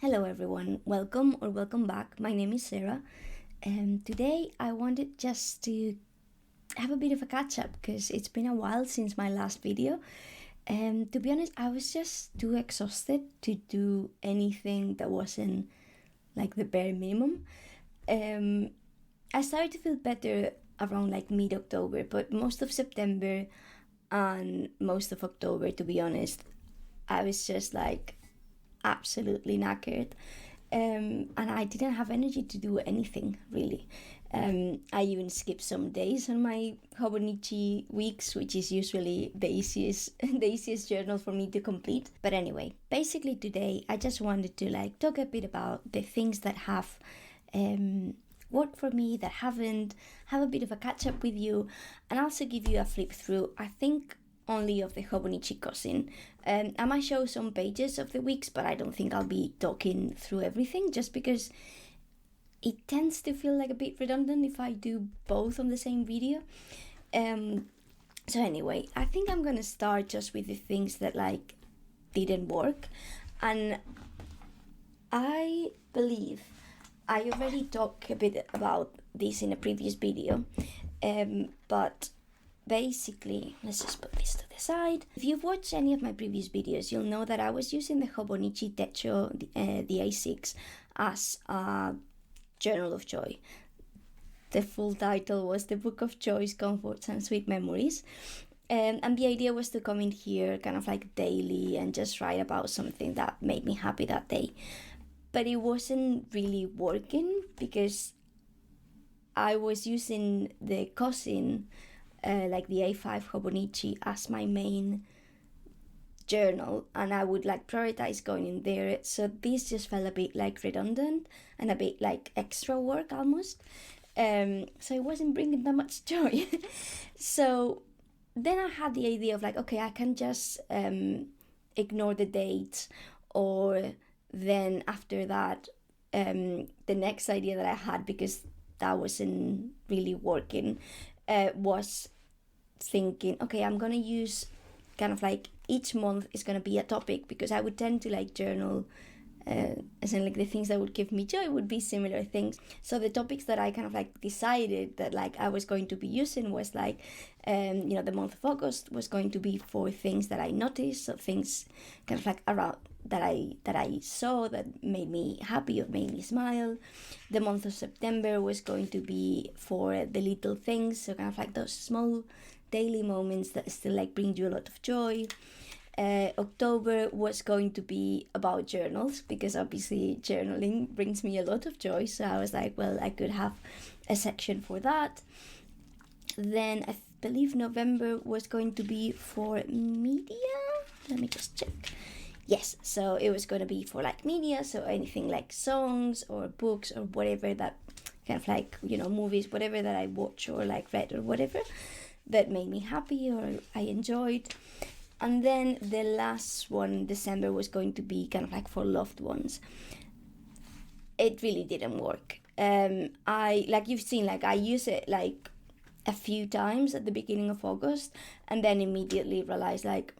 Hello everyone, welcome or welcome back. My name is Sarah, and today I wanted just to have a bit of a catch up because it's been a while since my last video. And to be honest, I was just too exhausted to do anything that wasn't like the bare minimum. I started to feel better around like mid October, but most of September and most of October, to be honest, I was just like absolutely knackered. And I didn't have energy to do anything really. I even skipped some days on my Hobonichi weeks, which is usually the easiest the easiest journal for me to complete. But anyway, basically today I just wanted to like talk a bit about the things that have worked for me, that haven't, have a bit of a catch up with you, and also give you a flip through. I think only of the Hobonichi cousin. I might show some pages of the weeks, but I don't think I'll be talking through everything just because it tends to feel like a bit redundant if I do both on the same video. So anyway, I think I'm gonna start just with the things that like didn't work, and I believe I already talked a bit about this in a previous video, but basically, let's just put this to the side. If you've watched any of my previous videos, you'll know that I was using the Hobonichi Techo, the A6, as a journal of joy. The full title was The Book of Joys, Comforts and Sweet Memories. And the idea was to come in here kind of like daily and just write about something that made me happy that day. But it wasn't really working because I was using the cousin, like the A5 Hobonichi, as my main journal, and I would like prioritize going in there. So this just felt a bit like redundant and a bit like extra work almost. So it wasn't bringing that much joy. So then I had the idea of like, okay, I can just ignore the dates, or then after that, the next idea that I had, because that wasn't really working, was thinking, okay, I'm gonna use kind of like each month is gonna be a topic, because I would tend to like journal as in like the things that would give me joy would be similar things. So the topics that I kind of like decided that like I was going to be using was like the month of August was going to be for things that I noticed, so things kind of like around that I saw that made me happy or made me smile. The month of September was going to be for the little things, so kind of like those small daily moments that still like bring you a lot of joy. October was going to be about journals, because obviously journaling brings me a lot of joy, so I was like, well, I could have a section for that. Then I believe November was going to be for media. Let me just check. Yes, so it was going to be for like media, so anything like songs or books or whatever that kind of like, movies, whatever that I watch or like read or whatever that made me happy or I enjoyed. And then the last one, December, was going to be kind of like for loved ones. It really didn't work. I, like you've seen, like I use it like a few times at the beginning of August, and then immediately realized like,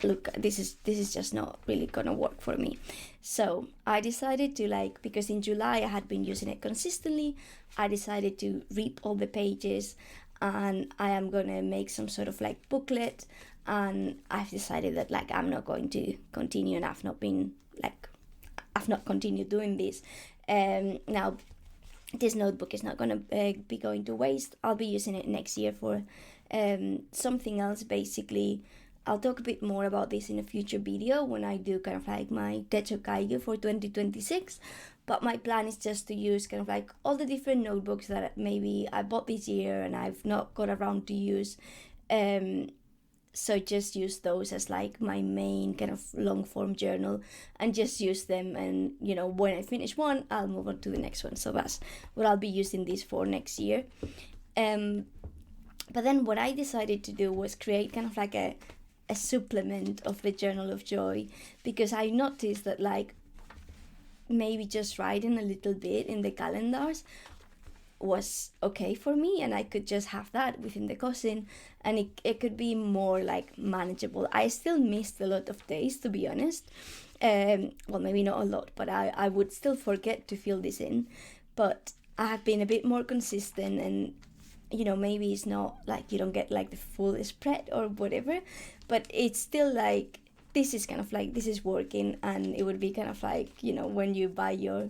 look, this is just not really gonna work for me. So I decided to like, because in July I had been using it consistently, I decided to rip all the pages, and I am gonna make some sort of like booklet. And I've decided that like I'm not going to continue, and I've not continued doing this. Now this notebook is not going to be going to waste. I'll be using it next year for something else. Basically, I'll talk a bit more about this in a future video when I do kind of like my Techo Kaiju for 2026. But my plan is just to use kind of like all the different notebooks that maybe I bought this year and I've not got around to use. So just use those as like my main kind of long form journal, and just use them, and when I finish one I'll move on to the next one. So that's what I'll be using this for next year. But then what I decided to do was create kind of like a supplement of the Journal of Joy, because I noticed that like maybe just writing a little bit in the calendars was okay for me, and I could just have that within the cousin, and it could be more like manageable. I still missed a lot of days, to be honest, Well, maybe not a lot, but I would still forget to fill this in. But I have been a bit more consistent, and maybe it's not like you don't get like the full spread or whatever, but it's still like this is kind of like this is working, and it would be kind of like when you buy your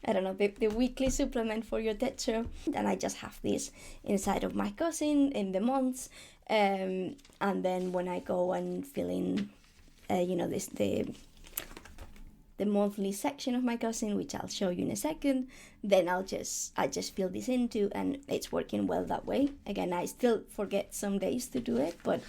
I don't know, the weekly supplement for your teacher. And I just have this inside of my cousin in the months, and then when I go and fill in this the monthly section of my cousin, which I'll show you in a second, then I just fill this into, and it's working well that way. Again, I still forget some days to do it, but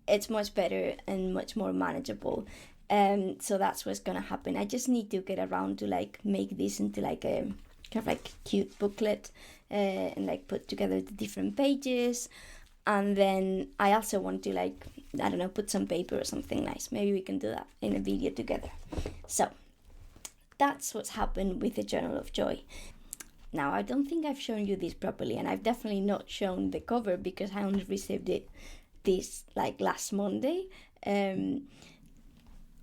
it's much better and much more manageable. So that's what's gonna happen. I just need to get around to like make this into like a kind of like cute booklet, and like put together the different pages. And then I also want to like, I don't know, put some paper or something nice. Maybe we can do that in a video together. So that's what's happened with the Journal of Joy. Now, I don't think I've shown you this properly, and I've definitely not shown the cover because I only received it this like last Monday.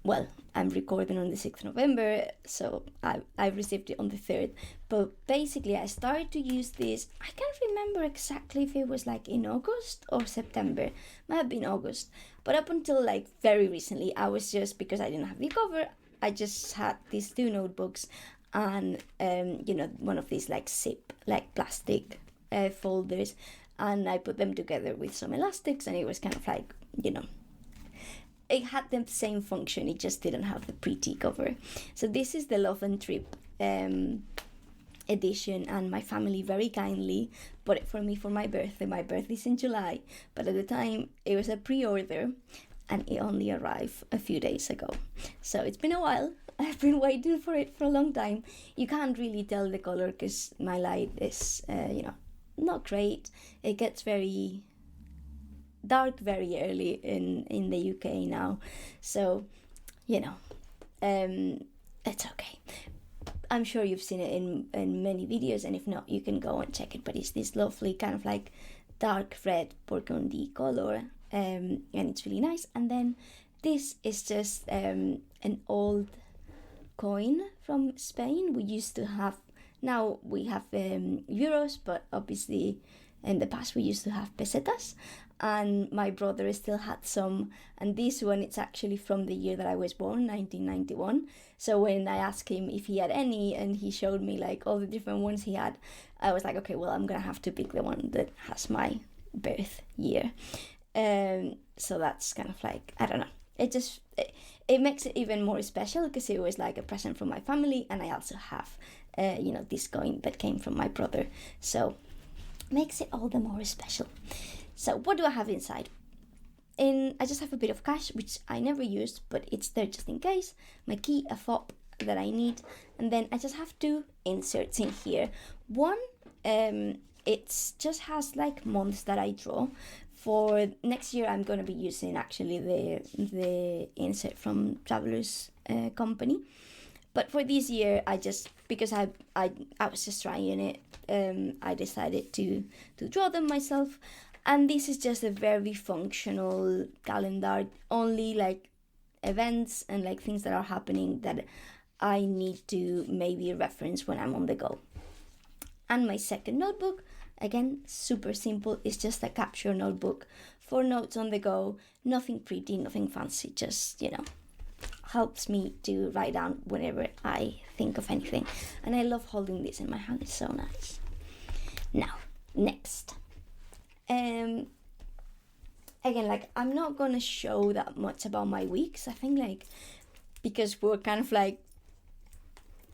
Well, I'm recording on the 6th November, so I received it on the 3rd. But basically, I started to use this. I can't remember exactly if it was like in August or September. Might have been August. But up until like very recently, I was just, because I didn't have the cover, I just had these 2 notebooks and, one of these like zip, like plastic folders. And I put them together with some elastics, and it was kind of like, it had the same function, it just didn't have the pretty cover. So this is the Love and Trip edition, and my family very kindly bought it for me for my birthday. My birthday's in July, but at the time it was a pre-order, and it only arrived a few days ago. So it's been a while. I've been waiting for it for a long time. You can't really tell the color because my light is, not great. It gets very dark very early in the UK now, so it's okay. I'm sure you've seen it in many videos, and if not, you can go and check it. But it's this lovely kind of like dark red burgundy color, and it's really nice. And then this is just an old coin from Spain. We used to have, now we have euros, but obviously in the past we used to have pesetas, and my brother still had some, and this one, it's actually from the year that I was born, 1991. So when I asked him if he had any, and he showed me like all the different ones he had, I was like, okay, well, I'm gonna have to pick the one that has my birth year. So that's kind of like, I don't know, it makes it even more special because it was like a present from my family, and I also have this coin that came from my brother, so makes it all the more special. So what do I have inside? I just have a bit of cash, which I never used, but it's there just in case. My key, a fob that I need, and then I just have 2 inserts in here. One, it just has like months that I draw. For next year, I'm gonna be using actually the insert from Travelers Company. But for this year, because I was just trying it, I decided to draw them myself. And this is just a very functional calendar, only like events and like things that are happening that I need to maybe reference when I'm on the go. And my second notebook, again, super simple, it's just a capture notebook for notes on the go, nothing pretty, nothing fancy, just, helps me to write down whenever I think of anything. And I love holding this in my hand, it's so nice. Now, next. Again, like, I'm not gonna show that much about my weeks. I think, like, because we're kind of like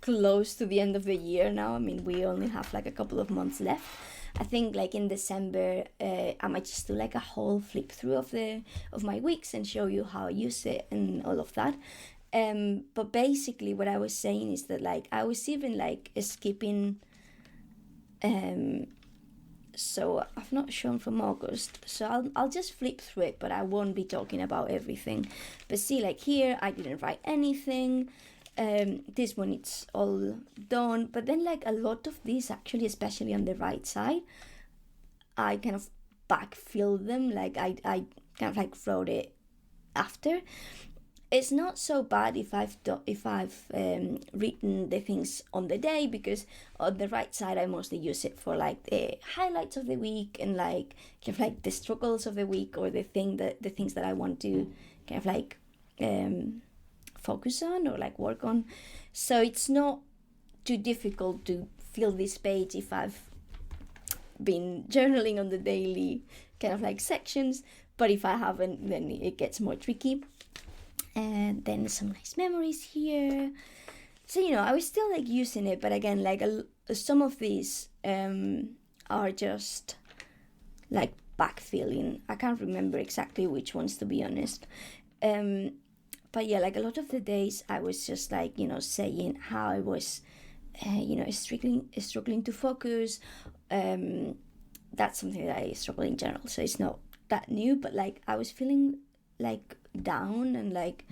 close to the end of the year now. I mean, we only have like a couple of months left. I think like in December, I might just do like a whole flip through of my weeks and show you how I use it and all of that. But basically what I was saying is that like I was even like skipping. So I've not shown from August, so I'll just flip through it, but I won't be talking about everything. But see, like here, I didn't write anything. This one, it's all done. But then like a lot of these, actually, especially on the right side, I kind of backfilled them. Like I kind of like wrote it after. it's not so bad if I've written the things on the day, because on the right side I mostly use it for like the highlights of the week and like kind of like the struggles of the week, or the things that I want to kind of like focus on or like work on. So it's not too difficult to fill this page if I've been journaling on the daily kind of like sections, but if I haven't, then it gets more tricky. And then some nice memories here. So, I was still like using it, but again, like some of these are just like backfilling. I can't remember exactly which ones, to be honest. But yeah, like a lot of the days I was just like, saying how I was, struggling to focus. That's something that I struggle in general, so it's not that new, but like I was feeling like down and like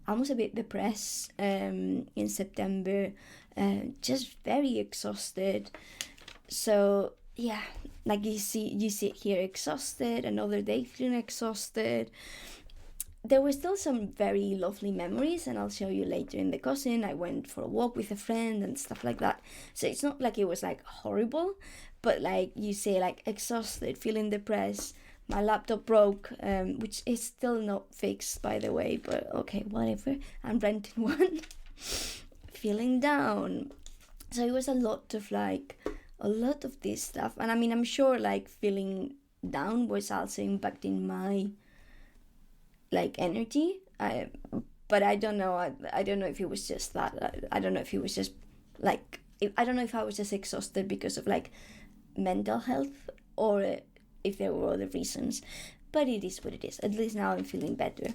almost a bit depressed in September, just very exhausted. So yeah, like you see it here, exhausted, another day feeling exhausted. There were still some very lovely memories, and I'll show you later in the cousin. I went for a walk with a friend and stuff like that. So it's not like it was like horrible, but like you say, like exhausted, feeling depressed. My laptop broke, which is still not fixed, by the way, but okay, whatever. I'm renting one. Feeling down. So it was a lot of this stuff. And I mean, I'm sure like feeling down was also impacting my like energy. But I don't know. I don't know if it was just that. I don't know if it was just like, I don't know if I was just exhausted because of like mental health, or if there were other reasons, but it is what it is. At least now I'm feeling better.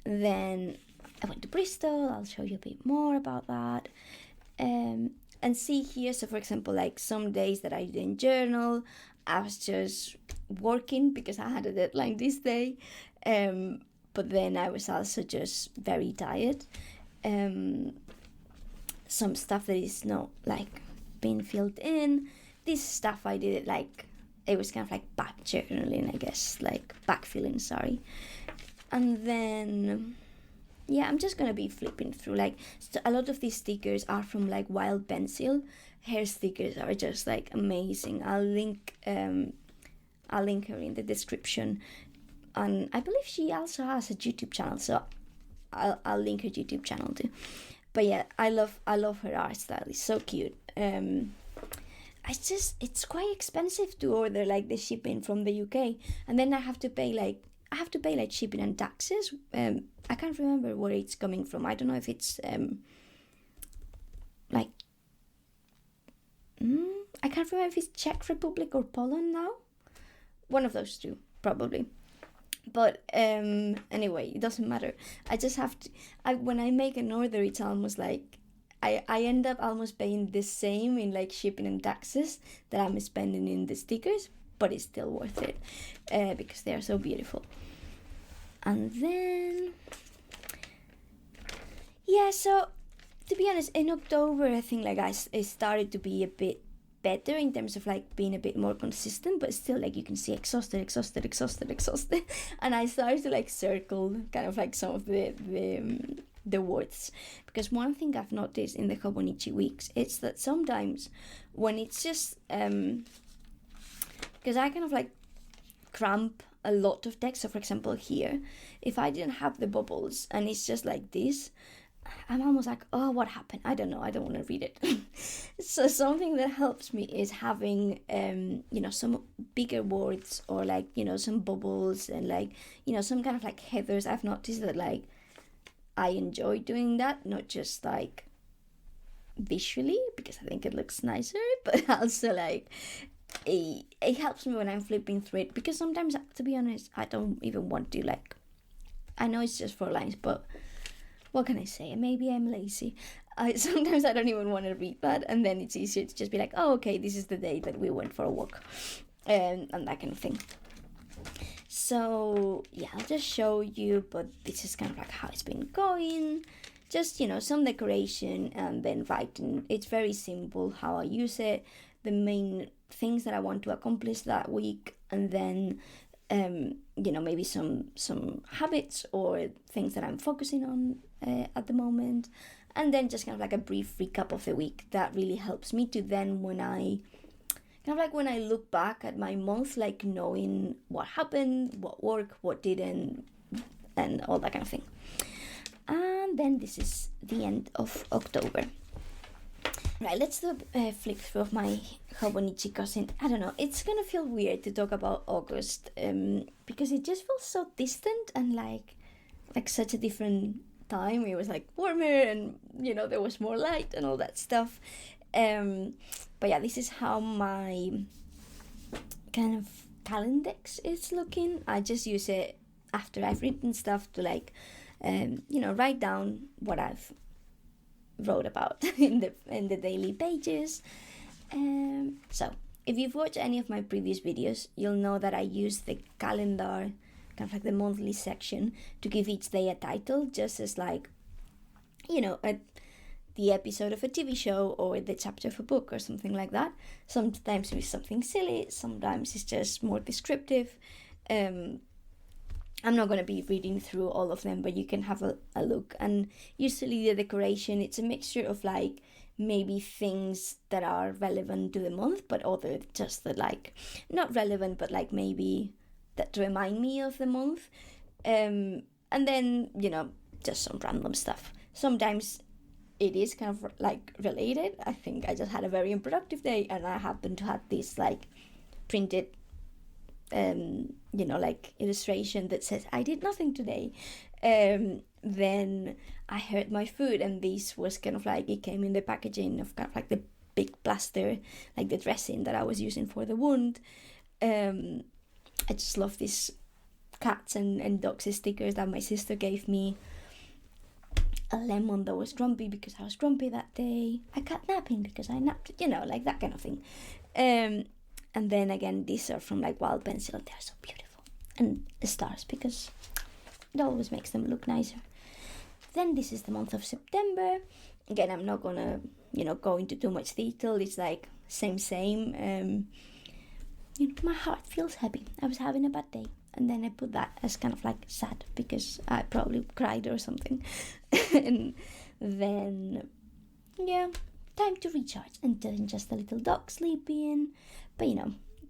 Then I went to Bristol. I'll show you a bit more about that. And see here, so for example, like some days that I didn't journal, I was just working because I had a deadline this day. But then I was also just very tired. Some stuff that is not like being filled in. This stuff I did it like, it was kind of like back journaling, I guess, like backfilling, sorry. And then, yeah, I'm just gonna be flipping through. Like, a lot of these stickers are from like Wild Pencil. Her stickers are just like amazing. I'll link her in the description. And I believe she also has a YouTube channel, so I'll link her YouTube channel too. But yeah, I love her art style. It's so cute. It's quite expensive to order like the shipping from the UK, and then I have to pay like shipping and taxes. I can't remember where it's coming from. I don't know if it's I can't remember if it's Czech Republic or Poland now. One of those two, probably. But anyway, it doesn't matter. I just have to. When I make an order, it's almost like I end up almost paying the same in like shipping and taxes that I'm spending in the stickers, but it's still worth it because they are so beautiful. And then, yeah, so to be honest, in October, I think like I started to be a bit better in terms of like being a bit more consistent, but still like you can see exhausted. And I started to like circle kind of like some of the words, because one thing I've noticed in the Hobonichi weeks, it's that sometimes when it's just because I kind of like cramp a lot of text. So for example here, if I didn't have the bubbles and it's just like this, I'm almost like, oh, what happened? I don't know. I don't want to read it. So something that helps me is having, some bigger words, or like, some bubbles and like, some kind of like headers. I've noticed that like I enjoy doing that, not just like visually because I think it looks nicer, but also like it helps me when I'm flipping through it, because sometimes, to be honest, I don't even want to like, I know it's just 4 lines, but what can I say? Maybe I'm lazy. Sometimes I don't even want to read that, and then it's easier to just be like, oh, okay, this is the day that we went for a walk, and that kind of thing. So yeah, I'll just show you, but this is kind of like how it's been going. Just, some decoration and then writing. It's very simple how I use it, the main things that I want to accomplish that week, and then maybe some habits or things that I'm focusing on at the moment, and then just kind of like a brief recap of the week. That really helps me to then, when I look back at my month, like knowing what happened, what worked, what didn't, and all that kind of thing. And then this is the end of October. Right, let's do a flip through of my Hobonichi cousin. I don't know, it's gonna feel weird to talk about August because it just feels so distant and like such a different time. It was like warmer and there was more light and all that stuff. But yeah, this is how my kind of calendex is looking. I just use it after I've written stuff to write down what I've wrote about in the daily pages. So if you've watched any of my previous videos, you'll know that I use the calendar, kind of like the monthly section, to give each day a title, just as like the episode of a TV show or the chapter of a book or something like that. Sometimes it's something silly, sometimes it's just more descriptive. I'm not going to be reading through all of them, but you can have a look. And usually the decoration, it's a mixture of like maybe things that are relevant to the month, but other just that like not relevant, but like maybe that remind me of the month. And then, just some random stuff. Sometimes it is kind of like related. I think I just had a very unproductive day and I happen to have this like printed like illustration that says I did nothing today. Then I hurt my foot, and this was kind of like, it came in the packaging of kind of like the big plaster, like the dressing that I was using for the wound. I just love these cats and dogs stickers that my sister gave me. A lemon that was grumpy because I was grumpy that day. A cat napping because I napped, like that kind of thing. And then again, these are from like Wild Pencil, and they're so beautiful. And stars, because it always makes them look nicer. Then this is the month of September. Again, I'm not gonna, go into too much detail. It's like same. My heart feels heavy. I was having a bad day. And then I put that as kind of like sad because I probably cried or something. And then, time to recharge, and then just a little dog sleeping. But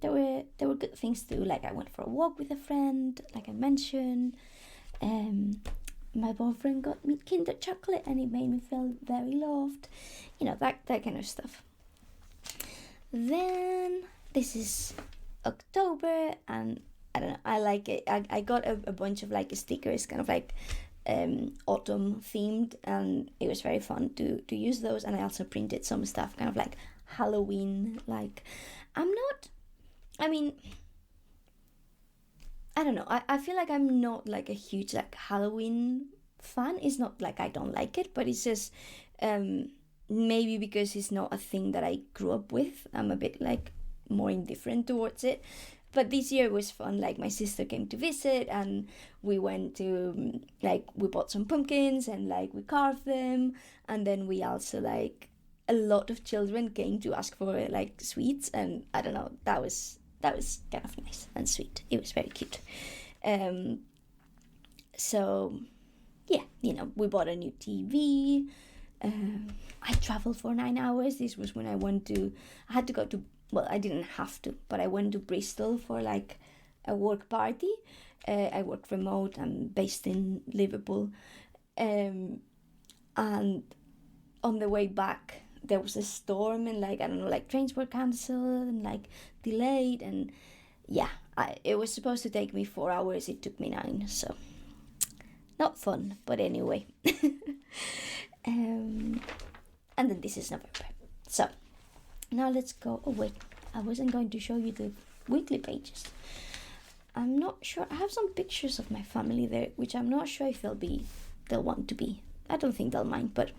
there were good things too. Like I went for a walk with a friend, like I mentioned. My boyfriend got me Kinder chocolate, and it made me feel very loved. That kind of stuff. Then this is October, and I don't know, I like it. I got a bunch of like stickers, kind of like autumn themed, and it was very fun to use those. And I also printed some stuff kind of like Halloween. Like I don't know, I feel like I'm not like a huge like Halloween fan. It's not like I don't like it, but it's just maybe because it's not a thing that I grew up with, I'm a bit like more indifferent towards it. But this year was fun. Like my sister came to visit, and we went to we bought some pumpkins and like we carved them, and then we also like a lot of children came to ask for like sweets, and I don't know, that was kind of nice and sweet. It was very cute. So yeah, we bought a new TV. I traveled for 9 hours. This was when I had to go to, well, I didn't have to, but I went to Bristol for like a work party. I work remote. I'm based in Liverpool. And on the way back, there was a storm, and like, I don't know, like trains were cancelled and like delayed. And yeah, it was supposed to take me 4 hours. It took me 9. So not fun, but anyway. And then this is November. So now let's go. Oh wait, I wasn't going to show you the weekly pages. I'm not sure. I have some pictures of my family there, which I'm not sure if they'll want to be. I don't think they'll mind, but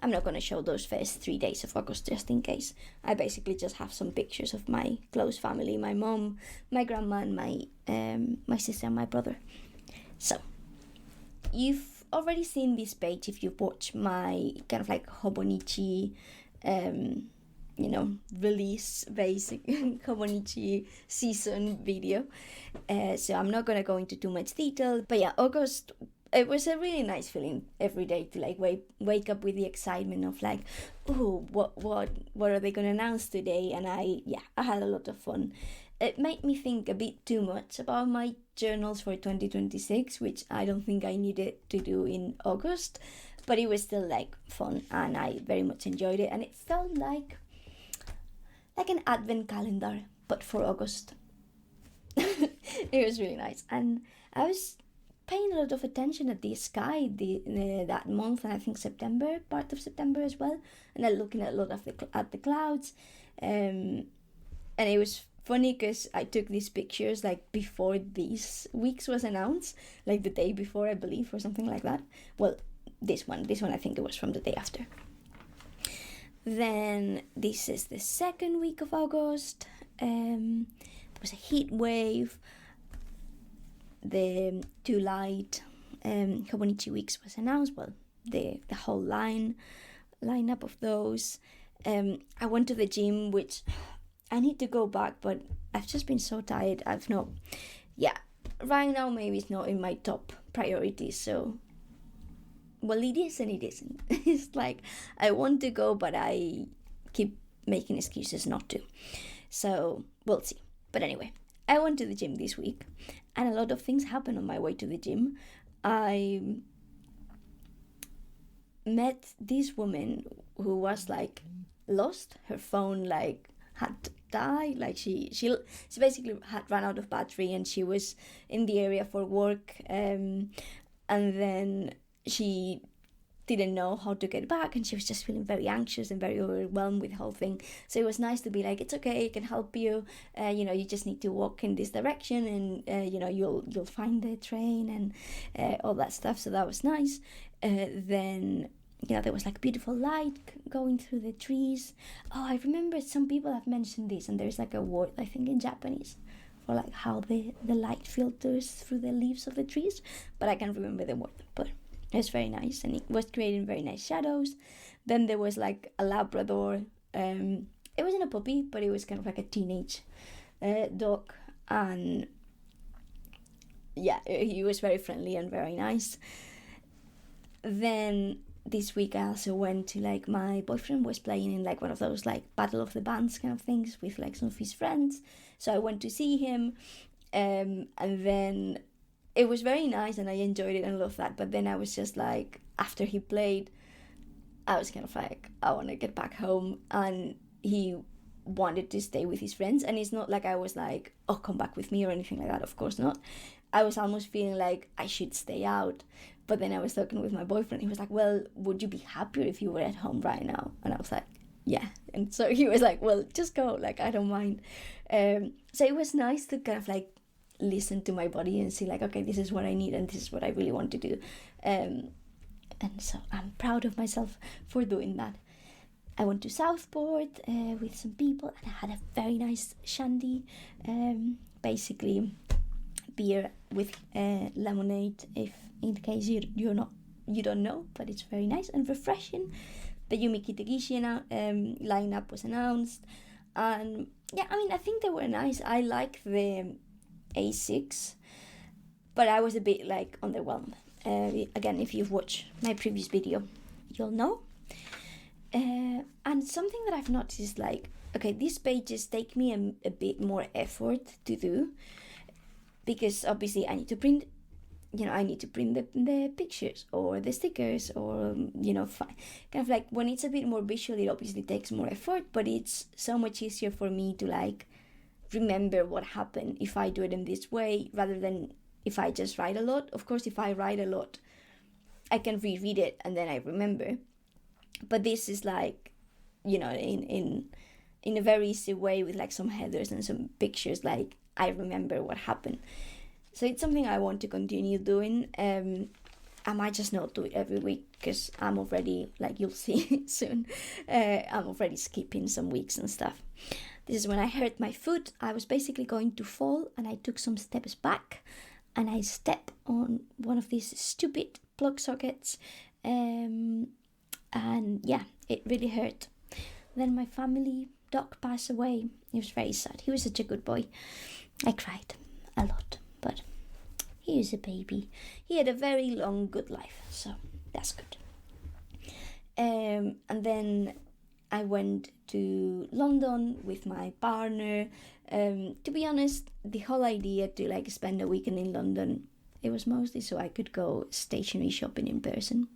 I'm not going to show those first 3 days of August just in case. I basically just have some pictures of my close family, my mom, my grandma, and my sister and my brother. So you've already seen this page if you've watched my kind of like Hobonichi release basic Hobonichi season video. So I'm not gonna go into too much detail. But yeah, August, it was a really nice feeling every day to like wake up with the excitement of like, oh, what are they gonna announce today? And I had a lot of fun. It made me think a bit too much about my journals for 2026, which I don't think I needed to do in August, but it was still like fun and I very much enjoyed it, and it felt like an advent calendar but for August. It was really nice, and I was paying a lot of attention at the sky that month, and I think September, part of September as well, and then looking at a lot of the clouds, and it was funny because I took these pictures like before these weeks was announced, like the day before, I believe, or something like that. Well, this one I think it was from the day after. Then this is the second week of August. There was a heat wave. The two light Hobonichi weeks was announced. Well, the whole lineup of those. I went to the gym, which I need to go back, but I've just been so tired. Right now maybe it's not in my top priorities. So, well, it is and it isn't. It's like I want to go, but I keep making excuses not to. So we'll see. But anyway, I went to the gym this week, and a lot of things happened on my way to the gym. I met this woman who was like lost. Her phone like had died. Like she basically had run out of battery, and she was in the area for work. And then she didn't know how to get back, and she was just feeling very anxious and very overwhelmed with the whole thing. So it was nice to be like, it's okay, I can help you. You just need to walk in this direction, and you'll find the train and all that stuff. So that was nice. Then there was like beautiful light going through the trees. Oh, I remember some people have mentioned this, and there's like a word, I think, in Japanese for like how the light filters through the leaves of the trees, but I can't remember the word. But it was very nice, and it was creating very nice shadows. Then there was like a Labrador. It wasn't a puppy, but it was kind of like a teenage dog, and yeah, he was very friendly and very nice. Then this week I also went to like, my boyfriend was playing in like one of those like Battle of the Bands kind of things with like some of his friends, so I went to see him, and then it was very nice and I enjoyed it and loved that. But then I was just like, after he played, I was kind of like, I want to get back home, and he wanted to stay with his friends. And it's not like I was like, oh, come back with me or anything like that, of course not. I was almost feeling like I should stay out. But then I was talking with my boyfriend. He was like, well, would you be happier if you were at home right now? And I was like, yeah. And so he was like, well, just go, like, I don't mind. So it was nice to kind of like listen to my body and see like, okay, this is what I need and this is what I really want to do. And so I'm proud of myself for doing that. I went to Southport with some people, and I had a very nice shandy, basically beer with lemonade, if in case you don't know, but it's very nice and refreshing. The Yumi Kitagishi lineup was announced, and yeah, I mean, I think they were nice. I like the A6, but I was a bit like underwhelmed. Again, if you've watched my previous video, you'll know. And something that I've noticed is like, okay, these pages take me a bit more effort to do, because obviously I need to print the pictures or the stickers, or kind of like when it's a bit more visual, it obviously takes more effort, but it's so much easier for me to like remember what happened if I do it in this way rather than if I just write a lot. Of course, if I write a lot, I can reread it and then I remember. But this is like, in a very easy way with like some headers and some pictures, like I remember what happened. So it's something I want to continue doing. I might just not do it every week because I'm already, like you'll see soon, I'm already skipping some weeks and stuff. This is when I hurt my foot. I was basically going to fall and I took some steps back and I stepped on one of these stupid plug sockets. And yeah, it really hurt. then my family dog passed away. It was very sad. He was such a good boy. I cried a lot, but he is a baby. He had a very long, good life, so that's good. And then I went to London with my partner. To be honest, the whole idea to like spend a weekend in London, it was mostly so I could go stationery shopping in person.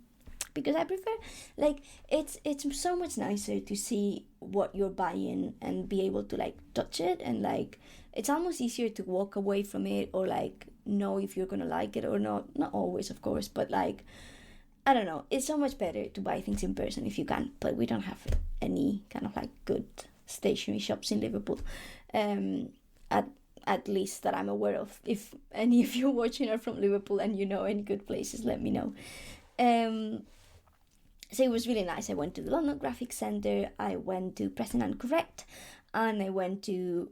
Because I prefer, like, it's so much nicer to see what you're buying and be able to like touch it, and like it's almost easier to walk away from it or like know if you're gonna like it or not. Not always, of course, but like, I don't know, it's so much better to buy things in person if you can, but we don't have any kind of like good stationery shops in Liverpool, at least that I'm aware of. If any of you watching are from Liverpool and you know any good places, let me know. So it was really nice. I went to the London Graphic Centre, I went to Present and Correct, and I went to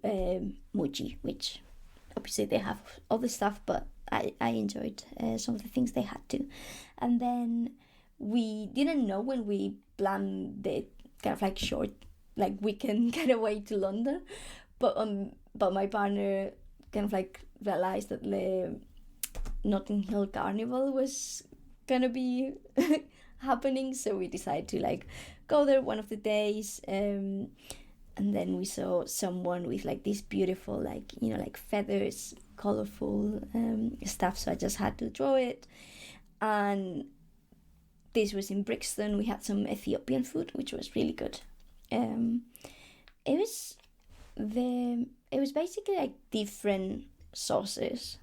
Muji, which obviously they have all the stuff, but I enjoyed some of the things they had too. And then we didn't know when we planned the kind of like short like weekend getaway to London, but my partner kind of like realised that the Notting Hill Carnival was gonna be happening, so we decided to like go there one of the days, and then we saw someone with like this beautiful like, you know, like feathers, colorful stuff, so I just had to draw it. And this was in Brixton. We had some Ethiopian food, which was really good. It was basically like different sauces.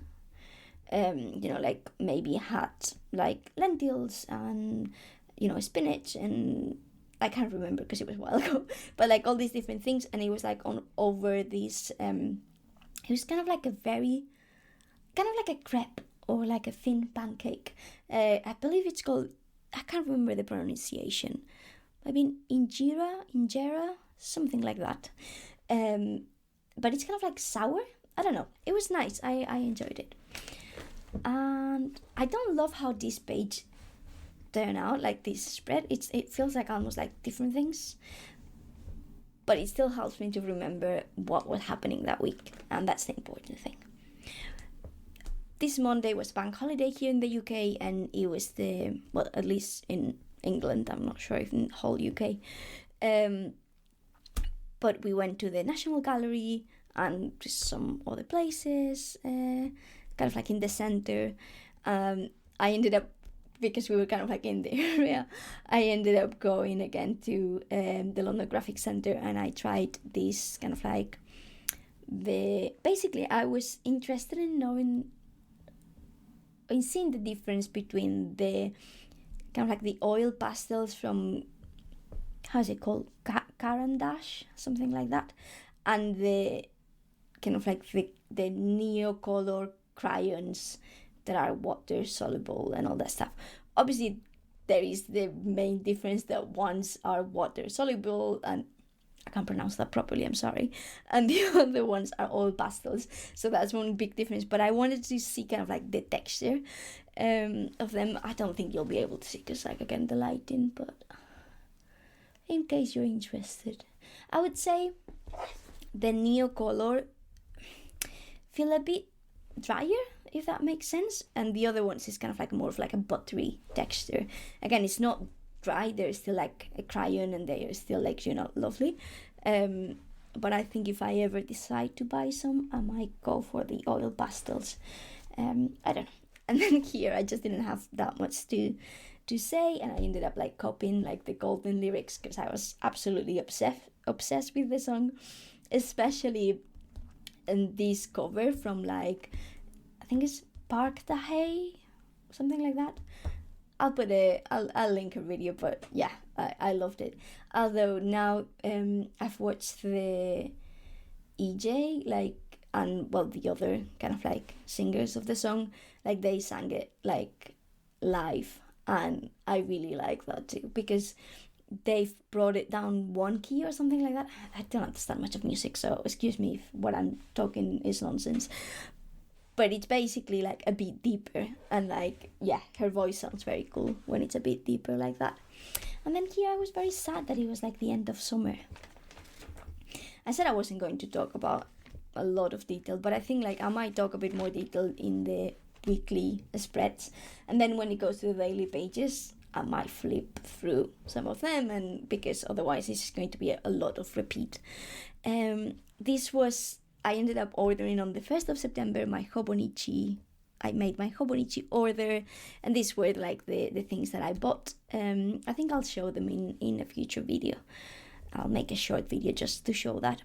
You know, like maybe had like lentils and, you know, spinach, and I can't remember because it was a while ago, but like all these different things, and it was like on over this it was kind of like a crepe or like a thin pancake. I believe it's called, I can't remember the pronunciation, I mean injera, something like that. But it's kind of like sour. I don't know, it was nice. I enjoyed it. And I don't love how this page turned out, like this spread. It feels like almost like different things, but it still helps me to remember what was happening that week, and that's the important thing. This Monday was bank holiday here in the UK, and it was at least in England, I'm not sure if in the whole UK, but we went to the National Gallery and just some other places, kind of like in the center. I ended up, because we were kind of like in the area, I ended up going again to the London Graphic Centre, and I tried this kind of like basically I was interested in seeing the difference between the kind of like the oil pastels from, how's it called, Caran d'Ache, something like that, and the kind of like the Neocolor crayons that are water soluble and all that stuff. Obviously there is the main difference that ones are water soluble, and I can't pronounce that properly, I'm sorry, and the other ones are all pastels, so that's one big difference. But I wanted to see kind of like the texture of them. I don't think you'll be able to see because like again the lighting, but in case you're interested, I would say the Neocolor feel a bit drier, if that makes sense, and the other ones is kind of like more of like a buttery texture. Again, it's not dry, there's still like a crayon and they are still like, you know, lovely, but I think if I ever decide to buy some, I might go for the oil pastels. I don't know. And then here I just didn't have that much to say, and I ended up like copying like the golden lyrics because I was absolutely obsessed with the song, especially in this cover from like, I think it's Park Dahay, something like that. I'll link a video, but yeah, I loved it. Although now I've watched the EJ, like, and well, the other kind of like singers of the song, like they sang it like live, and I really like that too because they've brought it down one key or something like that. I don't understand much of music, so excuse me if what I'm talking is nonsense. But it's basically like a bit deeper, and like, yeah, her voice sounds very cool when it's a bit deeper like that. And then here I was very sad that it was like the end of summer. I said I wasn't going to talk about a lot of detail, but I think like I might talk a bit more detail in the weekly spreads, and then when it goes to the daily pages I might flip through some of them, and because otherwise it's going to be a lot of repeat. I ended up ordering on the 1st of September my Hobonichi. I made my Hobonichi order, and these were like the things that I bought. I think I'll show them in a future video. I'll make a short video just to show that.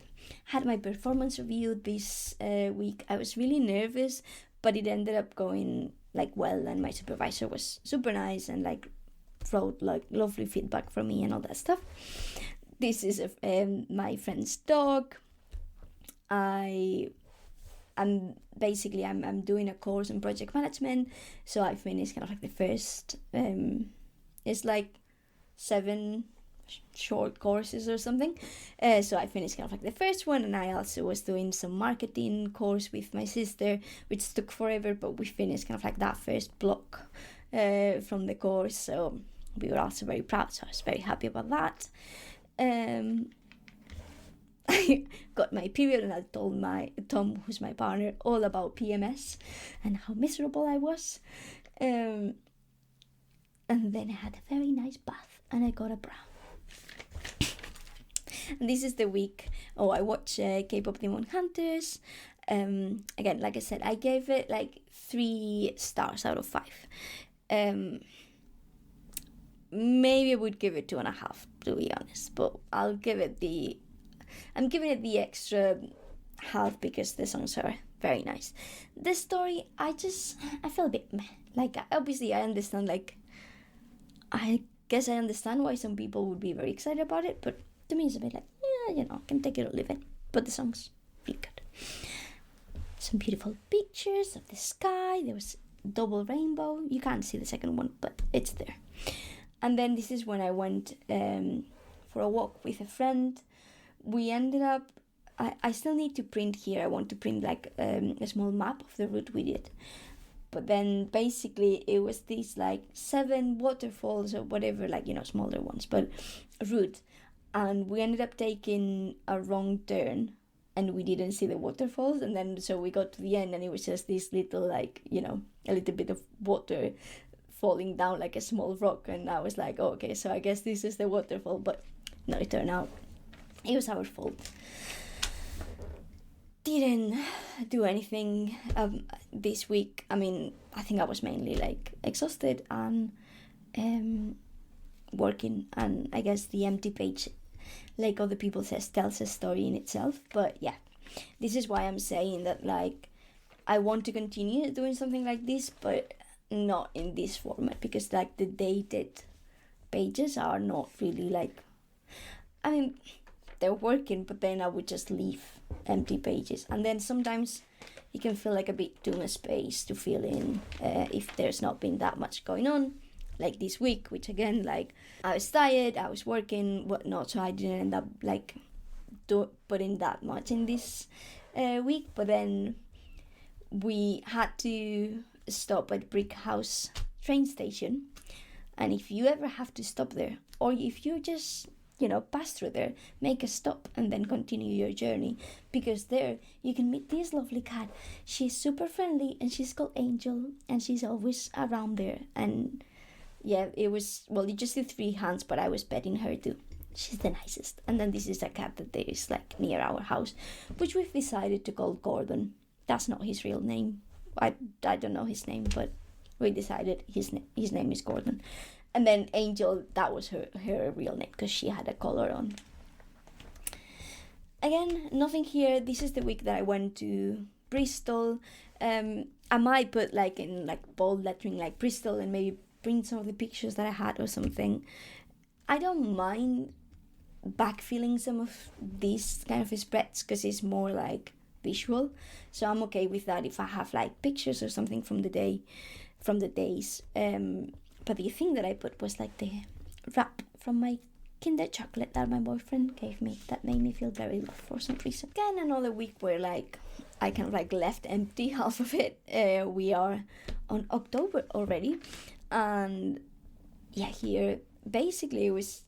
Had my performance review this week. I was really nervous, but it ended up going like well, and my supervisor was super nice and like wrote like lovely feedback for me and all that stuff. This is my friend's dog. I'm doing a course in project management, so I finished kind of like the first it's like 7 short courses or something, so I finished kind of like the first one, and I also was doing some marketing course with my sister, which took forever, but we finished kind of like that first block from the course, so we were also very proud, so I was very happy about that. I got my period, and I told Tom, who's my partner, all about PMS and how miserable I was. And then I had a very nice bath, and I got a bra. And this is the week. I watched K-pop Demon Hunters. Again, like I said, I gave it like 3 stars out of 5. Maybe I would give it 2.5, to be honest, but I'm giving it the extra half because the songs are very nice. The story, I feel a bit meh. Like, obviously I understand, like, I guess I understand why some people would be very excited about it, but to me it's a bit like, yeah, I can take it or leave it. But the songs, really good. Some beautiful pictures of the sky. There was double rainbow. You can't see the second one, but it's there. And then this is when I went for a walk with a friend. We ended up, I still need to print here. I want to print like a small map of the route we did. But then basically it was these like 7 waterfalls or whatever, like, smaller ones, but route. And we ended up taking a wrong turn and we didn't see the waterfalls. And then so we got to the end and it was just this little like, a little bit of water falling down like a small rock. And I was like, okay, so I guess this is the waterfall. But no, it turned out it was our fault. Didn't do anything this week. I mean, I think I was mainly like exhausted and working, and I guess the empty page, like other people says, tells a story in itself. But yeah, this is why I'm saying that like I want to continue doing something like this, but not in this format, because like the dated pages are not really like, I mean, they're working, but then I would just leave empty pages, and then sometimes it can feel like a bit too much space to fill in if there's not been that much going on, like this week, which again, like I was tired, I was working, whatnot, so I didn't end up like putting that much in this week. But then we had to stop at Brick House train station, and if you ever have to stop there, or if you just pass through there, make a stop and then continue your journey, because there you can meet this lovely cat. She's super friendly and she's called Angel, and she's always around there. And yeah, it was, well, you just see 3 hands, but I was petting her too. She's the nicest. And then this is a cat that there is like near our house, which we've decided to call Gordon. That's not his real name. I don't know his name, but we decided his name is Gordon. And then Angel, that was her real name because she had a collar on. Again, nothing here. This is the week that I went to Bristol. I might put like in like bold lettering like Bristol and maybe print some of the pictures that I had or something. I don't mind backfilling some of these kind of spreads because it's more like visual. So I'm okay with that if I have like pictures or something from the days. But the thing that I put was like the wrap from my Kinder chocolate that my boyfriend gave me. That made me feel very loved for some reason. Again, another week where like I kind of like left empty half of it. We are on October already. And yeah, here basically it was,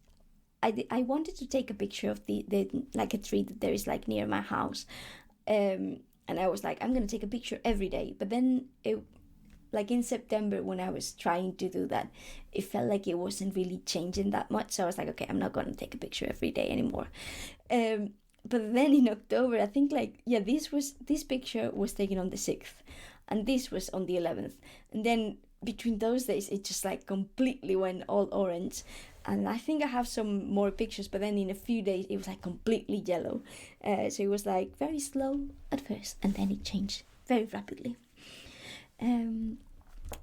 I wanted to take a picture of the like a tree that there is like near my house, and I was like, I'm gonna take a picture every day. But then it, like in September when I was trying to do that, it felt like it wasn't really changing that much. So I was like, okay, I'm not gonna take a picture every day anymore. But then in October, I think like, yeah, this picture was taken on the 6th, and this was on the 11th, and then between those days it just like completely went all orange. And I think I have some more pictures, but then in a few days it was like completely yellow. So it was like very slow at first, and then it changed very rapidly. And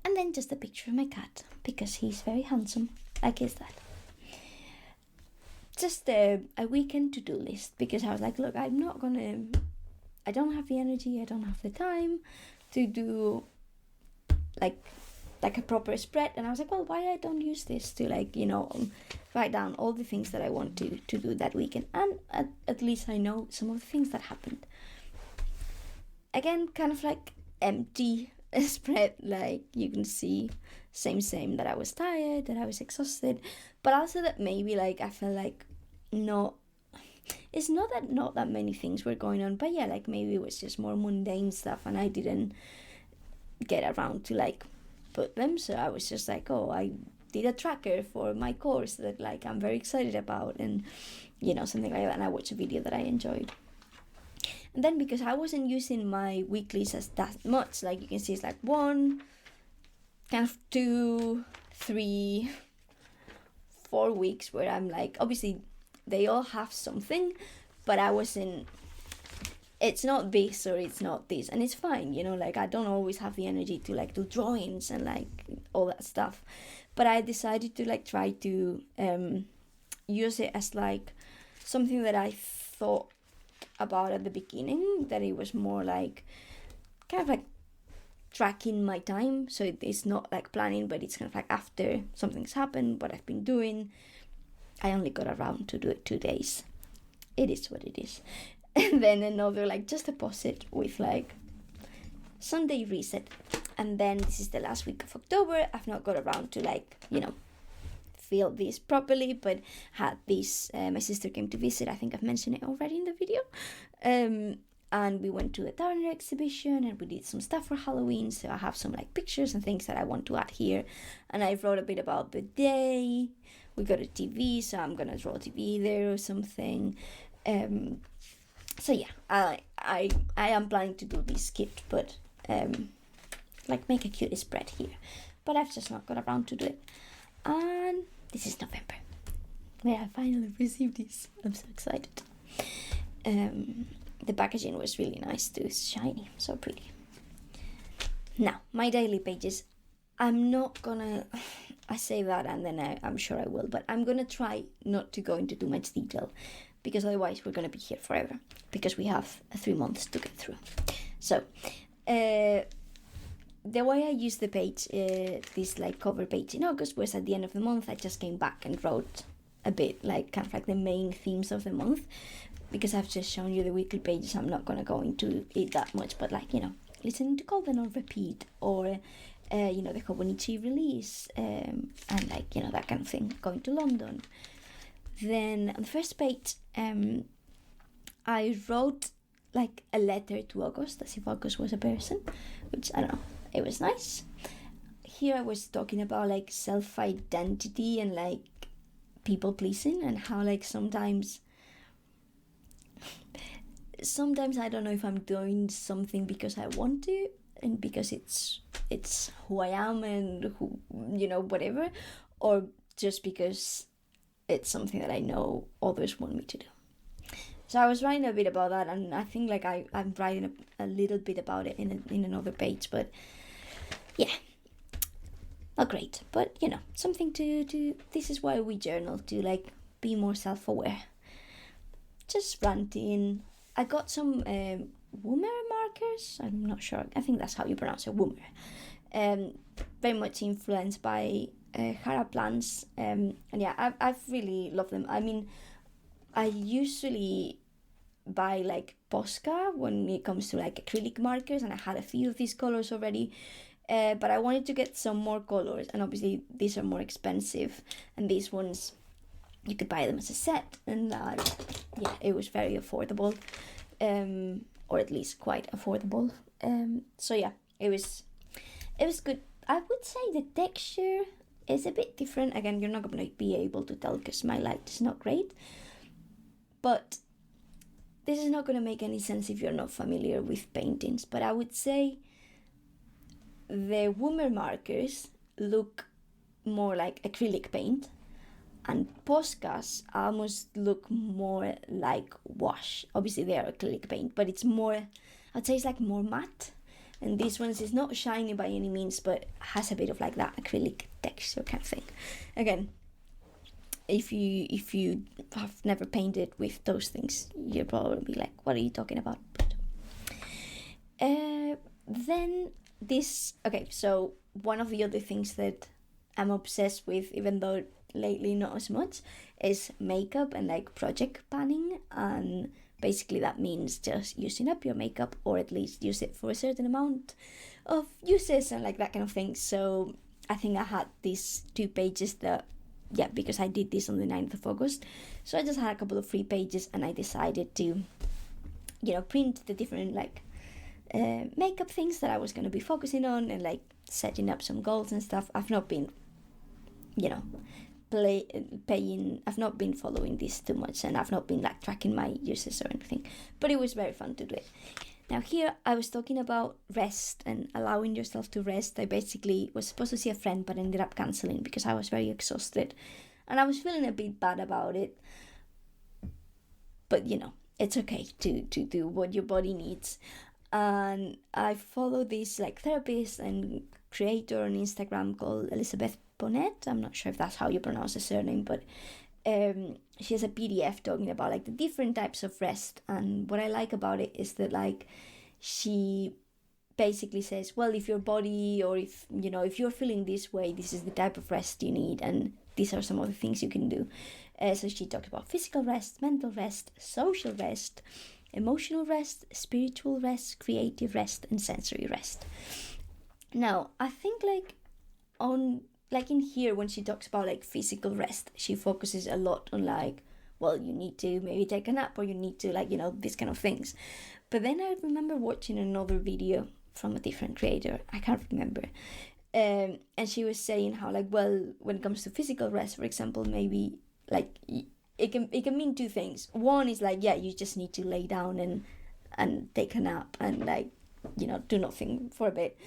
then just a picture of my cat, because he's very handsome. I guess that. Just a weekend to-do list, because I was like, look, I don't have the energy, I don't have the time to do like a proper spread. And I was like, well, why I don't use this to like, write down all the things that I want to do that weekend, and at least I know some of the things that happened. Again, kind of like empty spread, like you can see same that I was tired, that I was exhausted, but also that maybe like I felt like it's not that many things were going on, but yeah, like maybe it was just more mundane stuff and I didn't get around to like put them. So I was just like, oh, I did a tracker for my course that like I'm very excited about, and something like that, and I watched a video that I enjoyed. And then because I wasn't using my weeklies as that much, like you can see it's like 1, kind of 2, 3, 4 weeks where I'm like, obviously they all have something, but I wasn't, it's not this or it's not this, and it's fine, like I don't always have the energy to like do drawings and like all that stuff. But I decided to like try to use it as like something that I thought about at the beginning, that it was more like kind of like tracking my time. So it's not like planning, but it's kind of like after something's happened, what I've been doing. I only got around to do it 2 days. It is what it is. And then another like just a post-it with like Sunday reset. And then this is the last week of October. I've not got around to like, feel this properly, but had this, my sister came to visit. I think I've mentioned it already in the video. And we went to the Turner exhibition and we did some stuff for Halloween. So I have some like pictures and things that I want to add here. And I wrote a bit about the day. We got a TV, so I'm gonna draw a TV there or something. So yeah, I am planning to do this kit, but like make a cute spread here. But I've just not got around to do it. And this is November, where I finally received this. I'm so excited. The packaging was really nice too. It's shiny, so pretty. Now, my daily pages. I'm not gonna, I say that and then I'm sure I will, but I'm gonna try not to go into too much detail, because otherwise we're gonna be here forever, because we have 3 months to get through. So, the way I used the page, this like cover page in August, was at the end of the month. I just came back and wrote a bit, like kind of like the main themes of the month, because I've just shown you the weekly pages. I'm not gonna go into it that much, but like, listening to Golden on repeat, or the Hobonichi release, and like, that kind of thing, going to London. Then on the first page, I wrote like a letter to August, as if August was a person, which I don't know, it was nice. Here I was talking about like self-identity and like people pleasing, and how like sometimes I don't know if I'm doing something because I want to, and because it's who I am and who, whatever, or just because it's something that I know others want me to do. So I was writing a bit about that, and I think like I'm writing a little bit about it in another page, but yeah, not great, but something to this is why we journal, to like be more self-aware. Just ranting. I got some Woomer markers. I'm not sure. I think that's how you pronounce it, Woomer. Very much influenced by Hara plants. And yeah, I've really loved them. I mean, I usually buy like Posca when it comes to like acrylic markers, and I had a few of these colors already. But I wanted to get some more colors, and obviously these are more expensive, and these ones you could buy them as a set, and yeah, it was very affordable, or at least quite affordable. So yeah, it was good. I would say the texture is a bit different. Again, you're not going to be able to tell because my light is not great, but this is not going to make any sense if you're not familiar with paintings. But I would say the Woomer markers look more like acrylic paint, and Poscas almost look more like wash. Obviously they are acrylic paint, but it's more, I'd say it's like more matte. And this one is not shiny by any means, but has a bit of like that acrylic texture kind of thing. Again, if you have never painted with those things, you'll probably be like, what are you talking about? But, then this, okay, so one of the other things that I'm obsessed with, even though lately not as much, is makeup and like project panning. And basically that means just using up your makeup, or at least use it for a certain amount of uses and like that kind of thing. So I think I had these 2 pages that, yeah, because I did this on the 9th of August, so I just had a couple of free pages, and I decided to, print the different like makeup things that I was going to be focusing on, and like setting up some goals and stuff. I've not been, I've not been following this too much, and I've not been like tracking my uses or anything, but it was very fun to do it. Now here I was talking about rest and allowing yourself to rest. I basically was supposed to see a friend, but ended up cancelling because I was very exhausted and I was feeling a bit bad about it. But it's okay to do what your body needs. And I follow this like therapist and creator on Instagram called Elizabeth Bonnet. I'm not sure if that's how you pronounce the surname, but she has a PDF talking about like the different types of rest. And what I like about it is that like she basically says, well, if your body, or if you're feeling this way, this is the type of rest you need, and these are some of the things you can do. So she talks about physical rest, mental rest, social rest, emotional rest, spiritual rest, creative rest, and sensory rest. Now, I think in here, when she talks about like physical rest, she focuses a lot on like, well, you need to maybe take a nap, or you need to these kind of things. But then I remember watching another video from a different creator, I can't remember, and she was saying how like, well, when it comes to physical rest, for example, maybe like it can mean 2 things. One is like, yeah, you just need to lay down and take a nap and like do nothing for a bit.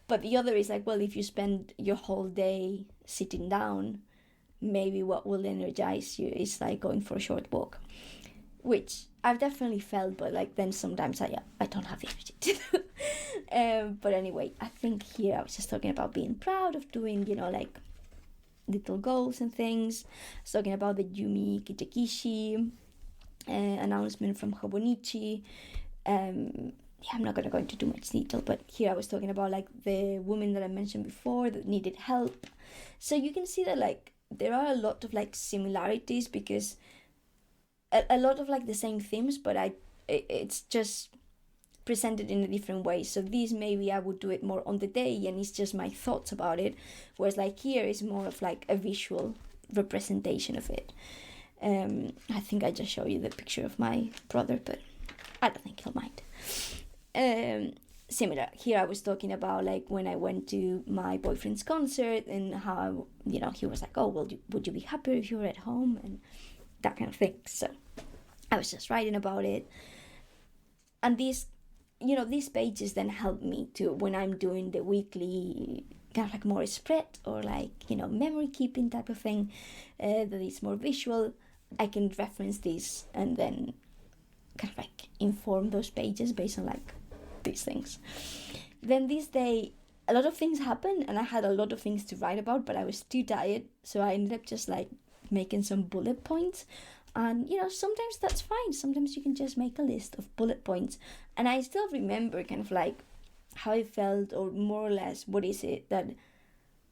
But the other is like, well, if you spend your whole day sitting down, maybe what will energize you is like going for a short walk, which I've definitely felt, but like then sometimes I don't have the energy to do. But anyway, I think here I was just talking about being proud of doing, like little goals and things. I was talking about the Yumi Kichekishi announcement from Hobonichi. I'm not going to go into too much detail, but here I was talking about like the woman that I mentioned before that needed help. So you can see that like there are a lot of like similarities, because a lot of like the same themes, but it's just presented in a different way. So these, maybe I would do it more on the day and it's just my thoughts about it, whereas like here is more of like a visual representation of it. I think I just show you the picture of my brother, but I don't think he'll mind. Similar here, I was talking about like when I went to my boyfriend's concert and how he was like, oh, well, would you be happier if you were at home, and that kind of thing. So I was just writing about it, and these pages then help me to, when I'm doing the weekly kind of like more spread or like memory keeping type of thing, that is more visual, I can reference this and then kind of like inform those pages based on like these things. Then this day a lot of things happened and I had a lot of things to write about, but I was too tired, so I ended up just like making some bullet points. And sometimes that's fine, sometimes you can just make a list of bullet points. And I still remember kind of like how I felt, or more or less what is it that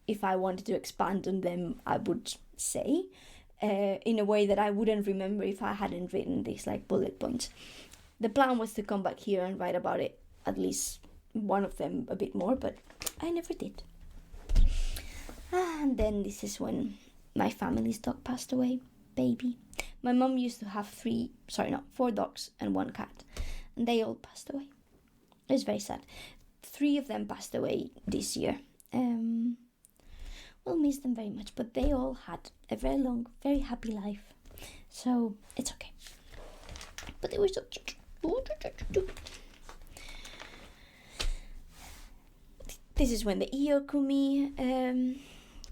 if I wanted to expand on them I would say, in a way that I wouldn't remember if I hadn't written these like bullet points. The plan was to come back here and write about it at least one of them a bit more, but I never did. And then this is when my family's dog passed away, baby. My mom used to have 4 dogs and 1 cat, and they all passed away. It was very sad. 3 of them passed away this year. We'll miss them very much, but they all had a very long, very happy life, so it's okay. But they were so cute. This is when the Iyokumi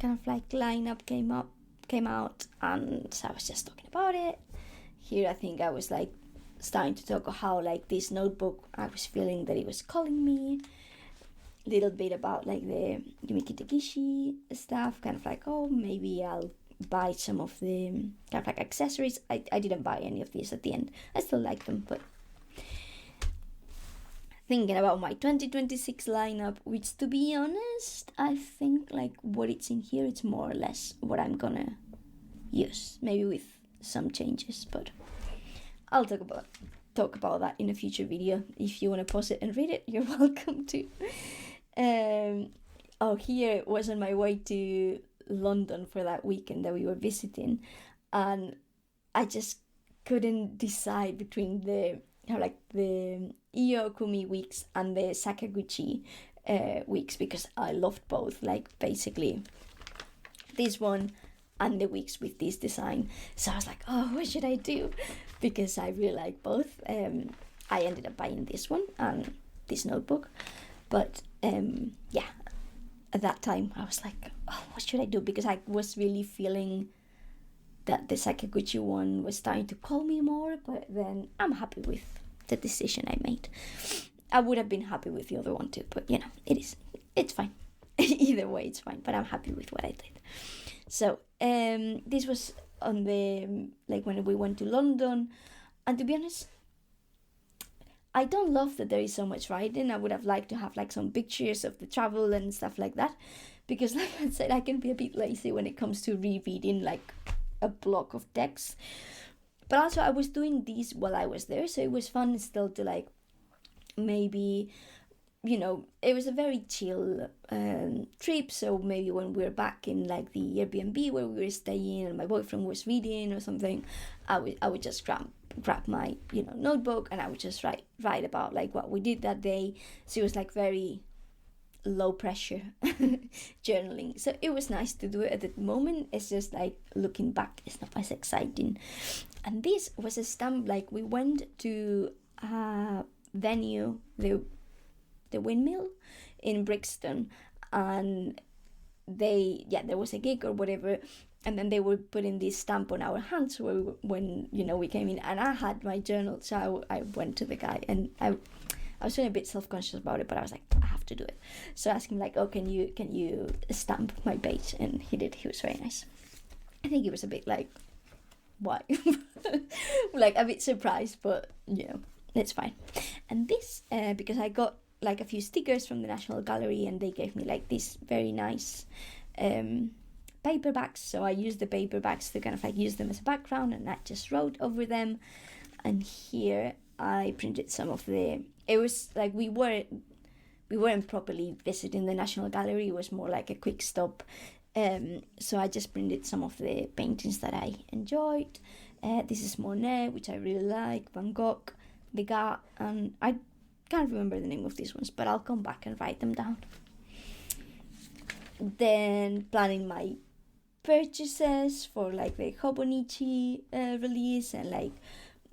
kind of like lineup came out, and so I was just talking about it. Here I think I was like starting to talk about how like this notebook, I was feeling that it was calling me. A little bit about like the Yumiki Tekishi stuff, kind of like, oh, maybe I'll buy some of the kind of like accessories. I didn't buy any of these at the end. I still like them, but thinking about my 2026 lineup, which to be honest, I think like what it's in here, it's more or less what I'm gonna use, maybe with some changes, but I'll talk about that in a future video. If you want to pause it and read it, you're welcome to. Here it was on my way to London for that weekend that we were visiting, and I just couldn't decide between the Iyokumi weeks and the Sakaguchi weeks, because I loved both, like basically this one and the weeks with this design. So I was like, oh, what should I do? Because I really like both. I ended up buying this one and this notebook, but at that time I was like, oh, what should I do? Because I was really feeling that the Sakaguchi one was starting to call me more, but then I'm happy with the decision I made. I would have been happy with the other one too, but it's fine. Either way, it's fine, but I'm happy with what I did. So this was on the, like when we went to London, and to be honest, I don't love that there is so much writing. I would have liked to have like some pictures of the travel and stuff like that, because like I said, I can be a bit lazy when it comes to rereading like a block of text. But also I was doing these while I was there, so it was fun still to like maybe, it was a very chill trip. So maybe when we were back in like the Airbnb where we were staying and my boyfriend was reading or something, I would just grab my notebook, and I would just write about like what we did that day. So it was like very low pressure journaling. So it was nice to do it at the moment. It's just like looking back, it's not as exciting. And this was a stamp, like we went to a venue, the Windmill in Brixton, and there was a gig or whatever, and then they were putting this stamp on our hands when we came in, and I had my journal, so I went to the guy, and I was feeling a bit self-conscious about it, but I was like, I have to do it. So I asked him like, oh, can you stamp my page? And he did. He was very nice. I think he was a bit like, why? Like a bit surprised, but it's fine. And this, because I got like a few stickers from the National Gallery, and they gave me like this very nice paperbacks. So I used the paperbacks to kind of like use them as a background, and I just wrote over them. And here I printed some of the. It was like we weren't properly visiting the National Gallery. It was more like a quick stop. So I just printed some of the paintings that I enjoyed. This is Monet, which I really like, Van Gogh, Degas, and I can't remember the name of these ones, but I'll come back and write them down. Then planning my purchases for like the Hobonichi release, and like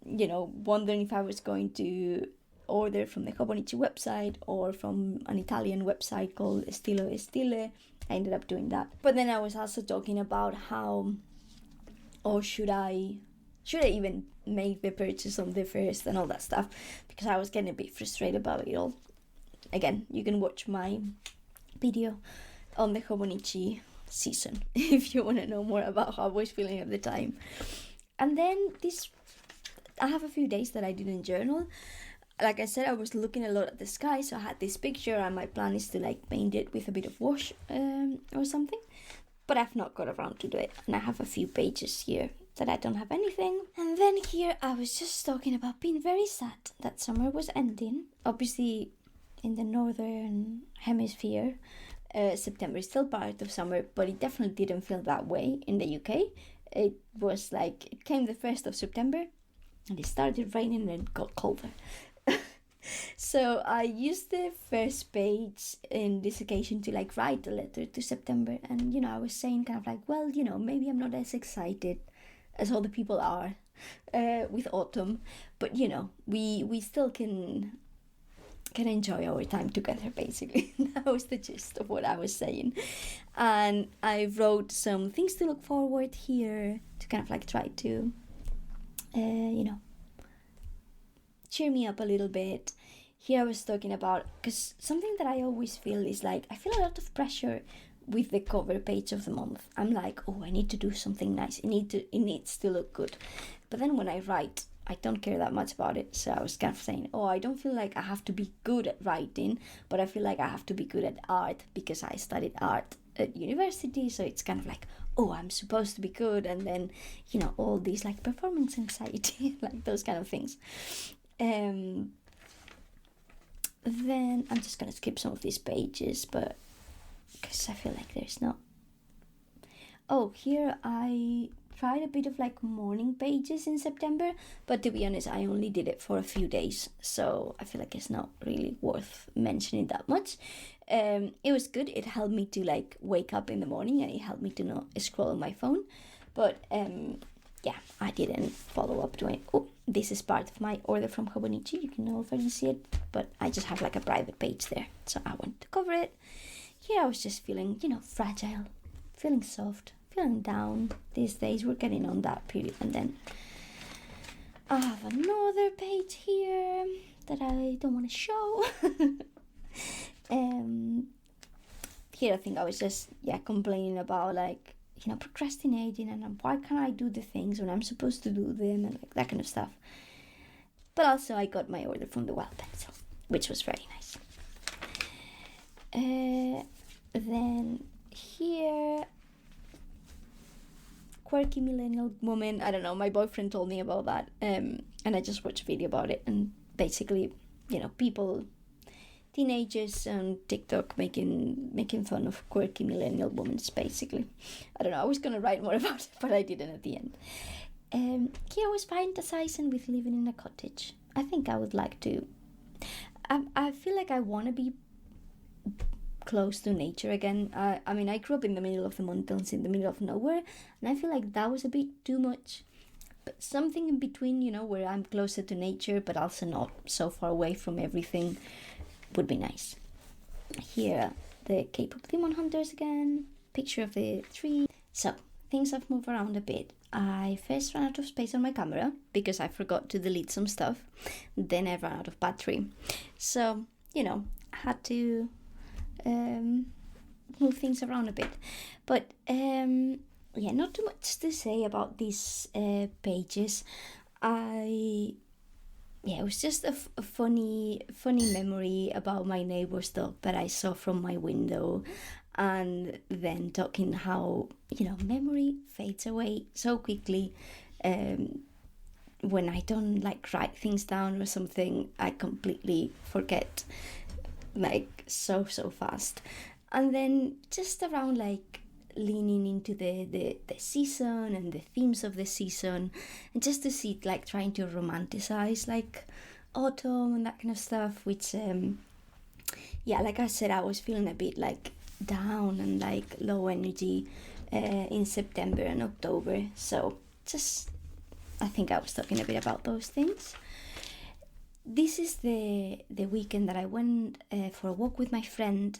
wondering if I was going to order from the Hobonichi website or from an Italian website called Estilo Estile. I ended up doing that. But then I was also talking about how, or should I even make the purchase on the first and all that stuff, because I was getting a bit frustrated about it all. Again, you can watch my video on the Hobonichi season if you want to know more about how I was feeling at the time. And then I have a few days that I didn't journal. Like I said, I was looking a lot at the sky, so I had this picture, and my plan is to like paint it with a bit of wash or something, but I've not got around to do it, and I have a few pages here that I don't have anything. And then here I was just talking about being very sad that summer was ending. Obviously in the northern hemisphere, September is still part of summer, but it definitely didn't feel that way in the UK. It was like, it came the 1st of September and it started raining and it got colder. So I used the first page in this occasion to like write a letter to September, and you know, I was saying kind of like, well, you know, maybe I'm not as excited as other people are with autumn, but you know, we still can enjoy our time together, basically. That was the gist of what I was saying. And I wrote some things to look forward here to kind of like try to you know, cheer me up a little bit. Here I was talking about, because something that I always feel is like, I feel a lot of pressure with the cover page of the month. I'm like, oh, I need to do something nice. It needs to look good. But then when I write, I don't care that much about it. So I was kind of saying, oh, I don't feel like I have to be good at writing, but I feel like I have to be good at art because I studied art at university. So it's kind of like, oh, I'm supposed to be good. And then, you know, all these like performance anxiety, like those kind of things. Then I'm just gonna skip some of these pages, but because I feel like there's not. Oh, here I tried a bit of like morning pages in September, but to be honest, I only did it for a few days, so I feel like it's not really worth mentioning that much. It was good. It helped me to like wake up in the morning, and it helped me to not scroll on my phone. But yeah, I didn't follow up doing. Oh, this is part of my order from Hobonichi. You can already see it, but I just have like a private page there, so I want to cover it. Here I was just feeling, you know, fragile, feeling soft, feeling down. These days we're getting on that period, and then I have another page here that I don't want to show. Here I think I was just complaining about like, you know, procrastinating and why can't I do the things when I'm supposed to do them and like that kind of stuff. But also I got my order from the Wild Pencil, which was very nice. Then here, quirky millennial woman. I don't know, my boyfriend told me about that, and I just watched a video about it, and basically, you know, people, teenagers on TikTok making fun of quirky millennial women, basically. I don't know, I was gonna write more about it, but I didn't at the end. Here I was fantasizing with living in a cottage. I think I would like to. I feel like I want to be close to nature again. I mean, I grew up in the middle of the mountains, in the middle of nowhere, and I feel like that was a bit too much. But something in between, you know, where I'm closer to nature, but also not so far away from everything, would be nice. Here, the Cape of Demon Hunters again, picture of the tree. So, things have moved around a bit. I first ran out of space on my camera because I forgot to delete some stuff. Then I ran out of battery. So, you know, I had to move things around a bit. But, yeah, not too much to say about these pages. It was just a funny memory about my neighbor's dog that I saw from my window, and then talking how, you know, memory fades away so quickly. When I don't like write things down or something, I completely forget, like so fast. And then just around like leaning into the season and the themes of the season, and just to see it like trying to romanticize like autumn and that kind of stuff, which like I said, I was feeling a bit like down and like low energy in September and October. So just, I think I was talking a bit about those things. This is the weekend that I went for a walk with my friend.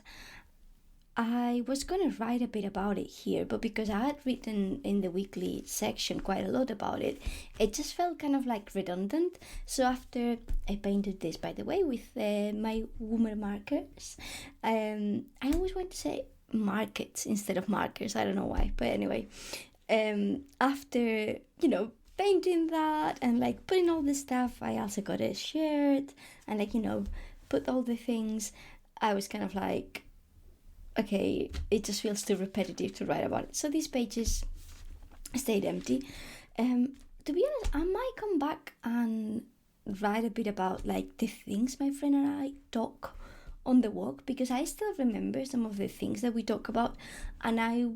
I was going to write a bit about it here, but because I had written in the weekly section quite a lot about it, it just felt kind of like redundant. So after I painted this, by the way, with my Woomer markers, I always want to say markets instead of markers. I don't know why, but anyway, after, you know, painting that and like putting all this stuff, I also got a shirt and like, you know, put all the things. I was kind of like, okay, it just feels too repetitive to write about it. So these pages stayed empty. To be honest, I might come back and write a bit about like the things my friend and I talk on the walk, because I still remember some of the things that we talk about, and I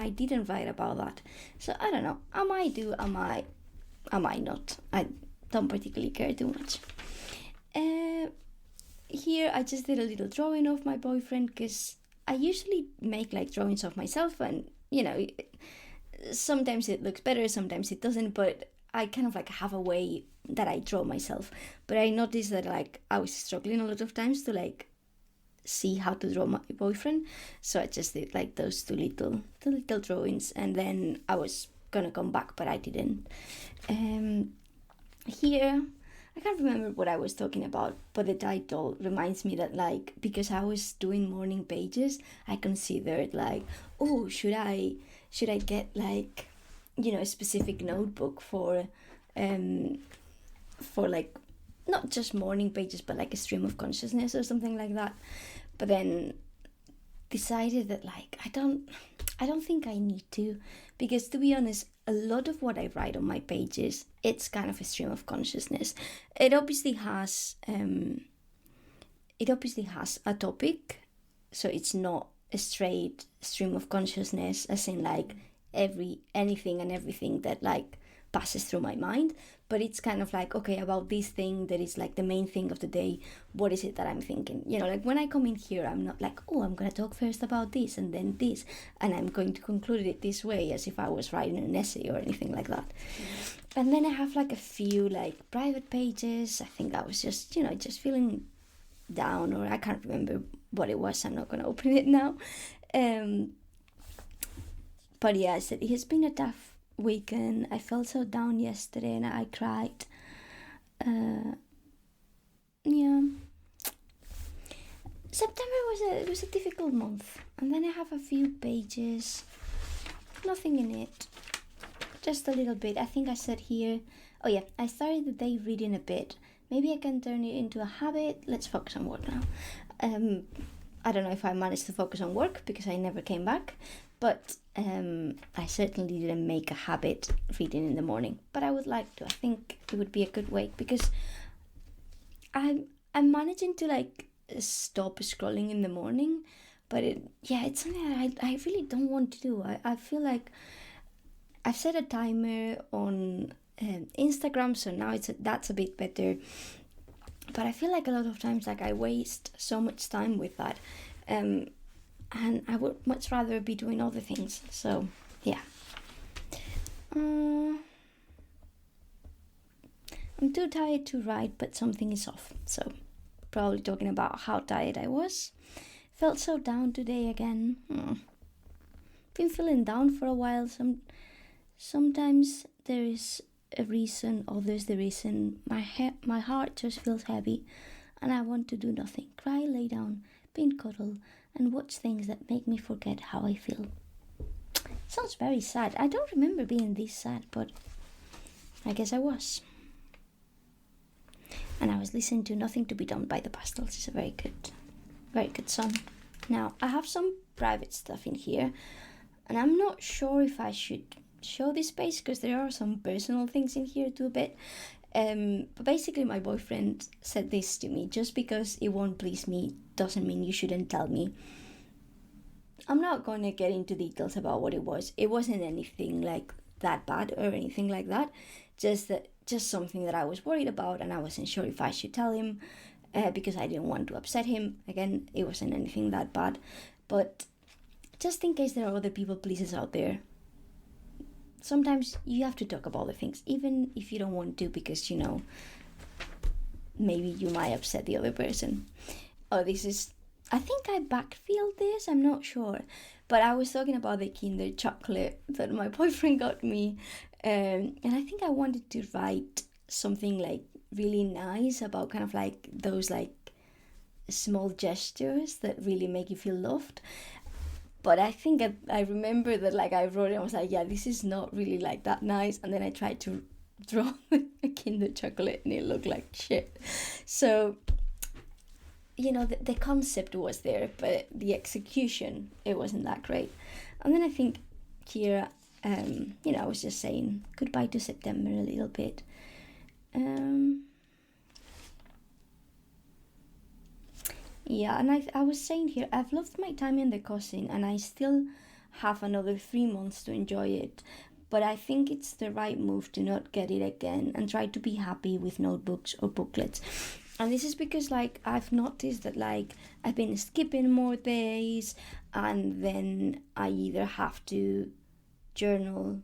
didn't write about that. So I don't know. I might do. I might not. I don't particularly care too much. Here I just did a little drawing of my boyfriend, because I usually make like drawings of myself, and sometimes it looks better, sometimes it doesn't, but I kind of like have a way that I draw myself. But I noticed that like I was struggling a lot of times to like see how to draw my boyfriend, so I just did like those two little drawings, and then I was gonna come back, but I didn't. Here I can't remember what I was talking about, but the title reminds me that like, because I was doing morning pages, I considered like, oh, should I get like, a specific notebook for like not just morning pages, but like a stream of consciousness or something like that. But then decided that like I don't think I need to, because to be honest, a lot of what I write on my pages, it's kind of a stream of consciousness. It obviously has a topic, so it's not a straight stream of consciousness as in like anything and everything that like passes through my mind, but it's kind of like, okay, about this thing that is like the main thing of the day, what is it that I'm thinking? Like when I come in here, I'm not like, oh, I'm gonna talk first about this and then this, and I'm going to conclude it this way as if I was writing an essay or anything like that. And then I have like a few like private pages. I think I was just just feeling down, or I can't remember what it was. I'm not gonna open it now. But yeah, I said it has been a tough weekend. I felt so down yesterday and I cried. Yeah. September was a difficult month, and then I have a few pages, nothing in it, just a little bit. I think I said here, oh yeah, I started the day reading a bit. Maybe I can turn it into a habit. Let's focus on work now. I don't know if I managed to focus on work because I never came back, but I certainly didn't make a habit reading in the morning, but I would like to. I think it would be a good way, because I'm managing to like stop scrolling in the morning, but it's something that I really don't want to do. I feel like I've set a timer on Instagram, so now that's a bit better, but I feel like a lot of times like I waste so much time with that, and I would much rather be doing other things. So yeah, I'm too tired to write, but something is off. So probably talking about how tired I was. Felt so down today again. Been feeling down for a while. Sometimes there is a reason, others the reason. My heart just feels heavy, and I want to do nothing. Cry, lay down, be cuddle, and watch things that make me forget how I feel. Sounds very sad. I don't remember being this sad, but I guess I was. And I was listening to Nothing to Be Done by the Pastels. It's a very good song. Now, I have some private stuff in here, and I'm not sure if I should show this space because there are some personal things in here too a bit. But basically my boyfriend said this to me: just because it won't please me doesn't mean you shouldn't tell me. I'm not going to get into details about what it was. It wasn't anything like that bad or anything like that. Just something that I was worried about, and I wasn't sure if I should tell him because I didn't want to upset him. Again, it wasn't anything that bad, but just in case there are other people pleasers out there, sometimes you have to talk about the things, even if you don't want to, because maybe you might upset the other person. Oh, I think I backfilled this, I'm not sure, but I was talking about the Kinder chocolate that my boyfriend got me, and I think I wanted to write something like really nice about kind of like those like small gestures that really make you feel loved. But I think I remember that like I wrote it and I was like, yeah, this is not really like that nice, and then I tried to draw a Kinder chocolate and it looked like shit. So the concept was there, but the execution, it wasn't that great. And then I think here, I was just saying goodbye to September a little bit. Yeah, and I was saying here, I've loved my time in the cousin and I still have another 3 months to enjoy it. But I think it's the right move to not get it again and try to be happy with notebooks or booklets. And this is because like I've noticed that like I've been skipping more days and then I either have to journal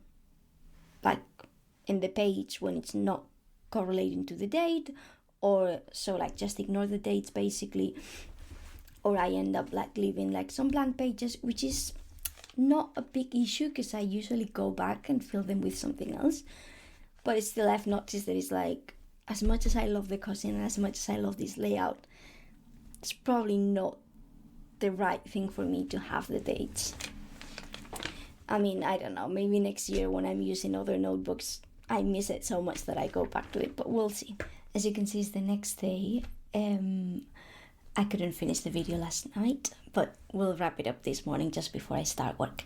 like in the page when it's not correlating to the date, or so like just ignore the dates basically, or I end up like leaving like some blank pages, which is not a big issue because I usually go back and fill them with something else. But it's still, I've noticed that it's like, as much as I love the cousin and as much as I love this layout, it's probably not the right thing for me to have the dates. I mean, I don't know, maybe next year when I'm using other notebooks, I miss it so much that I go back to it, but we'll see. As you can see, it's the next day. I couldn't finish the video last night, but we'll wrap it up this morning just before I start work.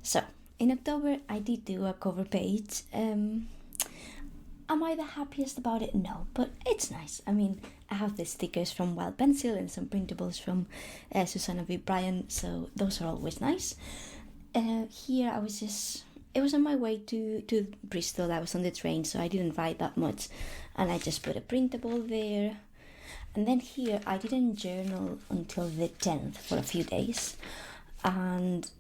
So, in October, I did do a cover page. Am I the happiest about it? No, but it's nice. I mean, I have the stickers from Wild Pencil and some printables from Susanna V. Bryan, so those are always nice. Here, it was on my way to Bristol. I was on the train, so I didn't write that much, and I just put a printable there. And then here I didn't journal until the 10th for a few days, and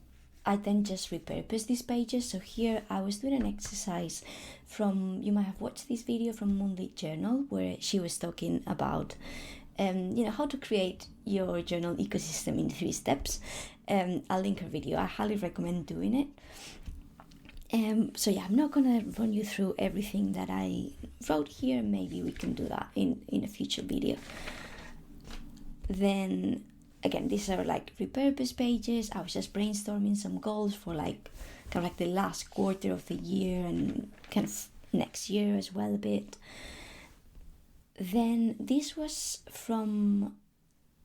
I then just repurposed these pages. So here I was doing an exercise from, you might have watched this video from Moonlit Journal where she was talking about how to create your journal ecosystem in 3 steps. I'll link her video. I highly recommend doing it. So yeah, I'm not gonna run you through everything that I wrote here. Maybe we can do that in a future video. Then again, these are like repurposed pages. I was just brainstorming some goals for like kind of like the last quarter of the year and kind of next year as well a bit. Then this was from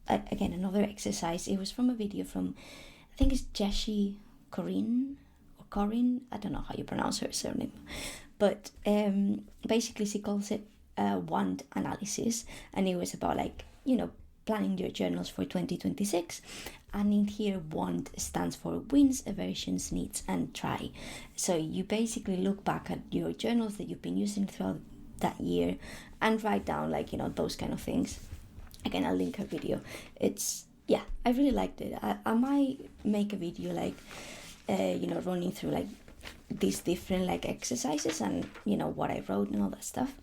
again another exercise. It was from a video from, I think it's Jessie Corinne, I don't know how you pronounce her surname, but basically she calls it want analysis, and it was about like planning your journals for 2026, and in here want stands for wins, aversions, needs, and try. So you basically look back at your journals that you've been using throughout that year and write down like those kind of things. Again, I'll link her video. I really liked it. I might make a video like running through like these different like exercises and what I wrote and all that stuff.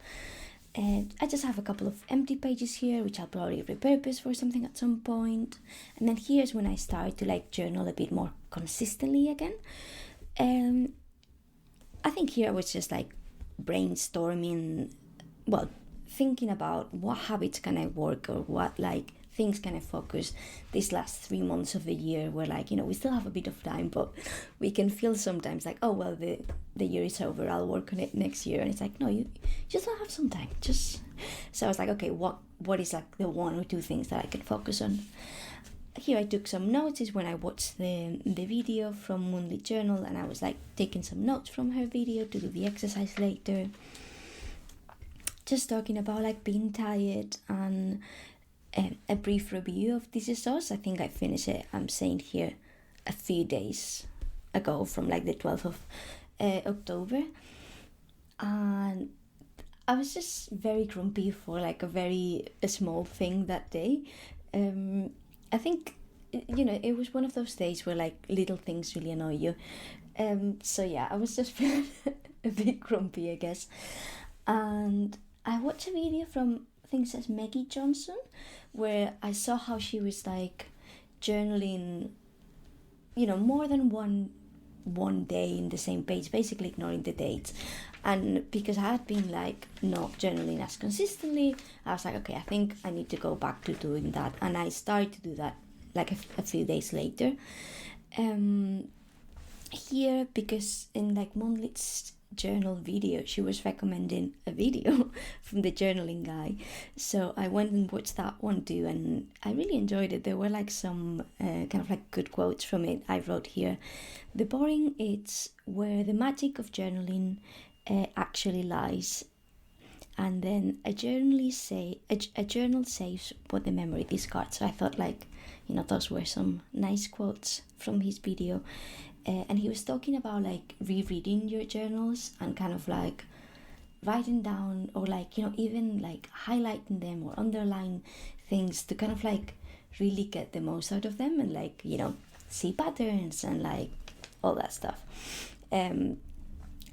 And I just have a couple of empty pages here which I'll probably repurpose for something at some point. And then here's when I start to like journal a bit more consistently again. I think here I was just like brainstorming, well, thinking about what habits can I work or what like things can I focus these last 3 months of the year where like we still have a bit of time, but we can feel sometimes like, oh well, the year is over, I'll work on it next year, and it's like, no, you just don't have some time. So I was like, okay, what is like the 1 or 2 things that I can focus on. Here I took some notes. Is when I watched the video from Moonlit Journal, and I was like taking some notes from her video to do the exercise later, just talking about like being tired and a brief review of This Is Us. I think I finished it, I'm saying here, a few days ago from like the 12th of October. And I was just very grumpy for like a small thing that day. I think, it was one of those days where like little things really annoy you. So yeah, I was just feeling a bit grumpy, I guess. And I watched a video from, I think it says Maggie Johnson, where I saw how she was like journaling, more than one day in the same page, basically ignoring the dates. And because I had been like not journaling as consistently, I was like, okay, I think I need to go back to doing that. And I started to do that like a few days later. Here, because in like Moonlit's journal video, she was recommending a video from the journaling guy, so I went and watched that one too, and I really enjoyed it. There were like some kind of like good quotes from it. I wrote here, the boring, it's where the magic of journaling actually lies. and then a journal saves what the memory discards. So I thought, like, those were some nice quotes from his video. And he was talking about like rereading your journals and kind of like writing down, or like, even like highlighting them or underline things to kind of like really get the most out of them, and like, see patterns and like all that stuff.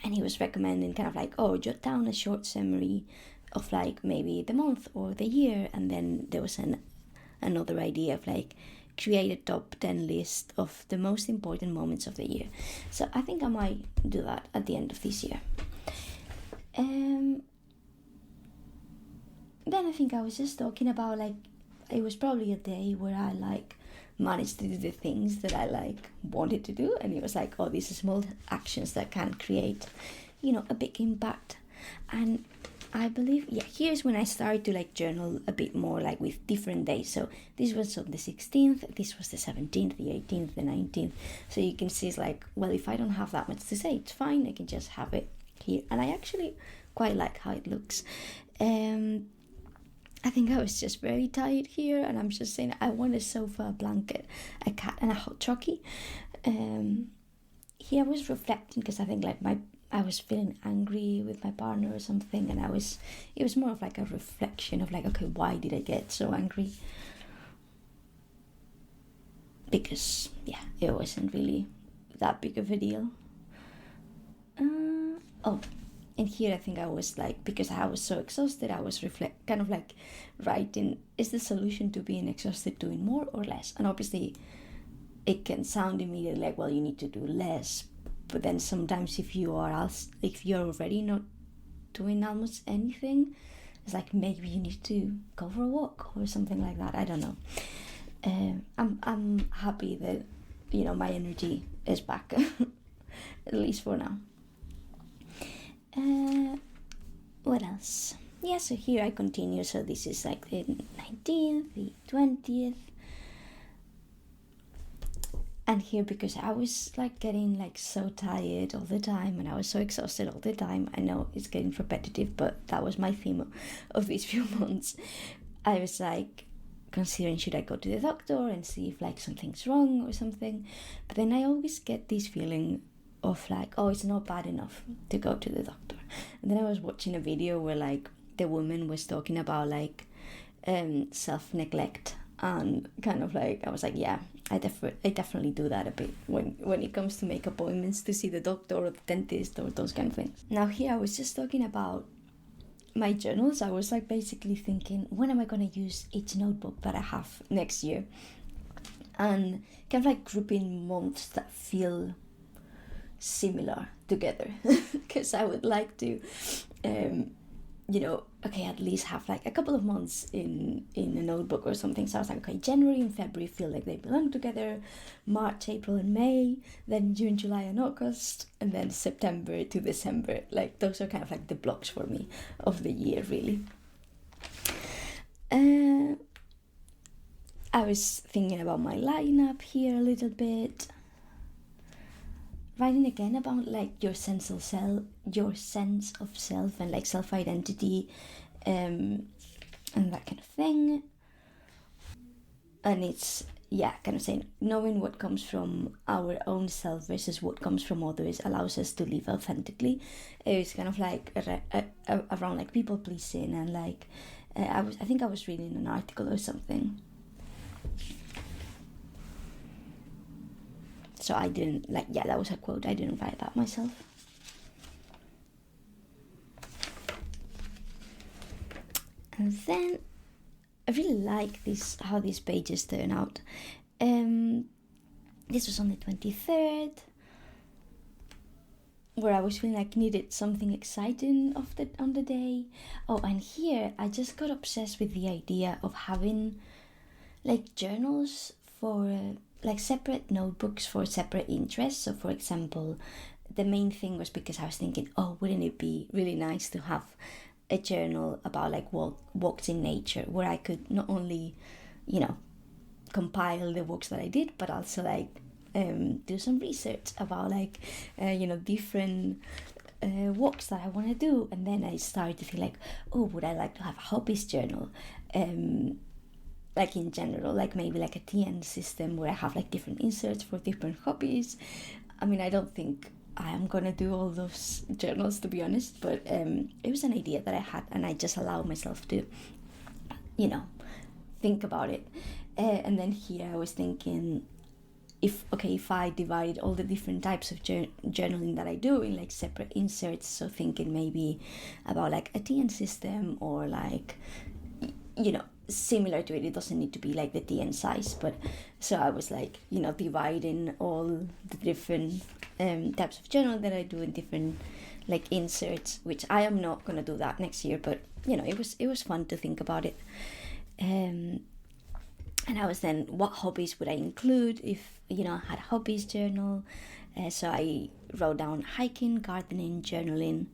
And he was recommending kind of like, jot down a short summary of like maybe the month or the year. And then there was another idea of like, create a top 10 list of the most important moments of the year. So I think I might do that at the end of this year. Then I think I was just talking about like, it was probably a day where I like managed to do the things that I like wanted to do, and it was like, these small actions that can create, a big impact. And I believe, here's when I started to like journal a bit more, like with different days. So this was on the 16th, this was the 17th, the 18th, the 19th. So you can see it's like, well, if I don't have that much to say, it's fine, I can just have it here. And I actually quite like how it looks. I think I was just very tired here, and I'm just saying I want a sofa, a blanket, a cat, and a hot chocolate. Here I was reflecting, because I think like I was feeling angry with my partner or something, and it was more of like a reflection of like, okay, why did I get so angry? Because it wasn't really that big of a deal. And here I think I was like, because I was so exhausted, I was kind of like writing, is the solution to being exhausted doing more or less? And obviously it can sound immediately like, well, you need to do less. But then sometimes if you're already not doing almost anything, it's like maybe you need to go for a walk or something like that. I don't know. I'm happy that my energy is back, at least for now. What else? So here I continue. So this is like the 19th, the 20th. And here, because I was like getting like so tired all the time, and I was so exhausted all the time. I know it's getting repetitive, but that was my theme of these few months. I was like considering, should I go to the doctor and see if like something's wrong or something? But then I always get this feeling of like, it's not bad enough to go to the doctor. And then I was watching a video where like the woman was talking about like self-neglect, and kind of like I was like, I definitely do that a bit when it comes to make appointments to see the doctor or the dentist or those kind of things. Now here I was just talking about my journals. I was like basically thinking, when am I going to use each notebook that I have next year? And kind of like grouping months that feel similar together, because I would like to at least have like a couple of months in a notebook or something. So I was like, okay, January and February feel like they belong together, March, April and May, then June, July and August, and then September to December. Like those are kind of like the blocks for me of the year, really. I was thinking about my lineup here a little bit, writing again about like your sense of self and like self-identity, and that kind of thing. And it's kind of saying, knowing what comes from our own self versus what comes from others allows us to live authentically. It's kind of like around like people pleasing, and like I think I was reading an article or something. So I didn't that was a quote, I didn't write that myself. And then I really like how these pages turn out. This was on the 23rd, where I was feeling like needed something exciting on the day. And here I just got obsessed with the idea of having like journals for like separate notebooks for separate interests. So for example, the main thing was because I was thinking, wouldn't it be really nice to have a journal about like walks in nature, where I could not only compile the walks that I did, but also like do some research about like different walks that I want to do. And then I started to feel like, oh, would I like to have a hobbies journal? Like in general, like maybe like a TN system where I have like different inserts for different hobbies. I mean, I don't think I am gonna do all those journals, to be honest, but it was an idea that I had, and I just allowed myself to, think about it. And then here I was thinking, if I divided all the different types of journaling that I do in like separate inserts, so thinking maybe about like a TN system or like, similar to it. It doesn't need to be like the TN size, but so I was like, dividing all the different types of journal that I do in different like inserts, which I am not gonna do that next year, but it was fun to think about it. And I was then, what hobbies would I include if I had a hobbies journal? So I wrote down hiking, gardening, journaling,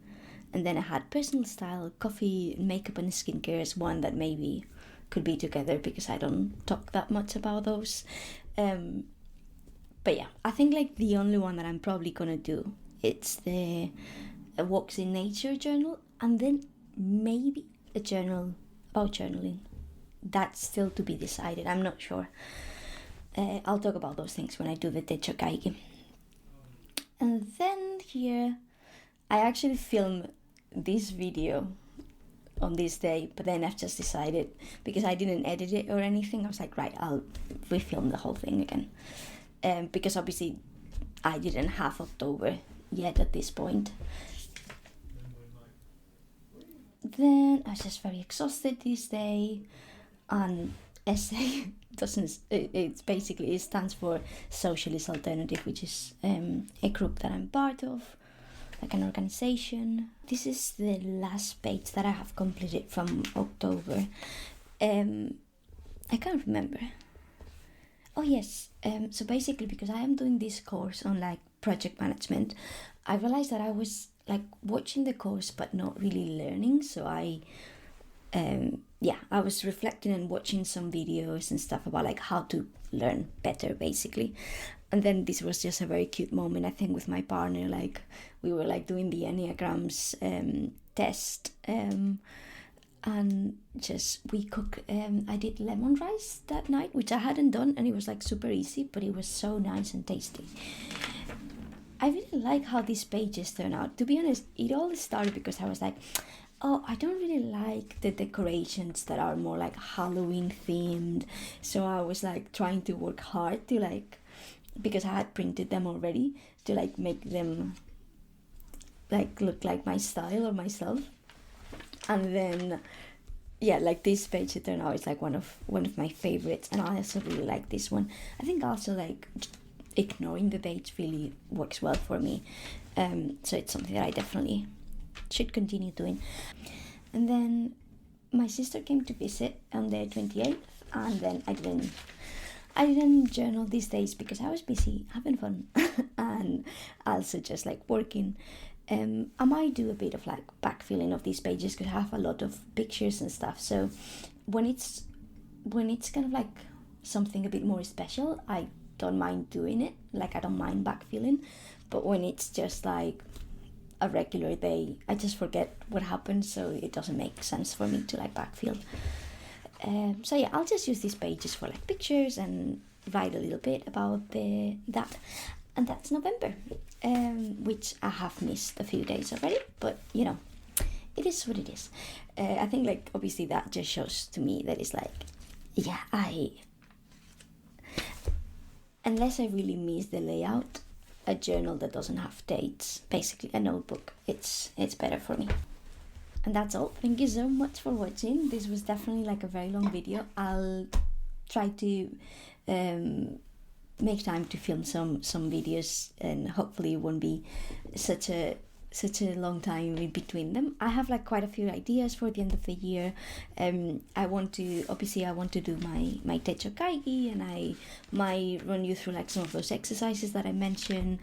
and then I had personal style, coffee, makeup, and skincare as one that maybe could be together because I don't talk that much about those. But yeah, I think like the only one that I'm probably gonna do, it's the walks in nature journal, and then maybe a journal about journaling. That's still to be decided. I'm not sure. I'll talk about those things when I do the techo kaigi. And then here, I actually filmed this video on this day, but then I've just decided, because I didn't edit it or anything, I was like, right, I'll refilm the whole thing again. Because obviously I didn't have October yet at this point. Then I was just very exhausted this day, and essay it stands for Socialist Alternative, which is a group that I'm part of, like an organization. This is the last page that I have completed from October. I can't remember. Oh yes, so basically because I am doing this course on like project management, I realized that I was like watching the course but not really learning. So I was reflecting and watching some videos and stuff about like how to learn better basically. And then this was just a very cute moment, I think, with my partner. Like we were like doing the Enneagrams test, and just we cook. I did lemon rice that night, which I hadn't done, and it was like super easy, but it was so nice and tasty. I really like how these pages turn out. To be honest, it all started because I was like, oh, I don't really like the decorations that are more like Halloween themed. So I was like trying to work hard to like, because I had printed them already, to like make them like look like my style or myself. And then like this page, it turned out it's like one of my favorites, and I also really like this one. I think also like ignoring the page really works well for me. So it's something that I definitely should continue doing. And then my sister came to visit on the 28th, and then I didn't journal these days because I was busy having fun and also just like working. I might do a bit of like backfilling of these pages because I have a lot of pictures and stuff. So when it's kind of like something a bit more special, I don't mind doing it. Like I don't mind backfilling. But when it's just like a regular day, I just forget what happened, so it doesn't make sense for me to like backfill. So yeah, I'll just use these pages for like pictures and write a little bit about that. And that's November, which I have missed a few days already, but it is what it is. I think like obviously that just shows to me that it's like, unless I really miss the layout, a journal that doesn't have dates, basically a notebook, it's better for me. And that's all. Thank you so much for watching. This was definitely like a very long video. I'll try to make time to film some videos, and hopefully it won't be such a long time in between them. I have like quite a few ideas for the end of the year. I want to do my techo kaigi, and I might run you through like some of those exercises that I mentioned.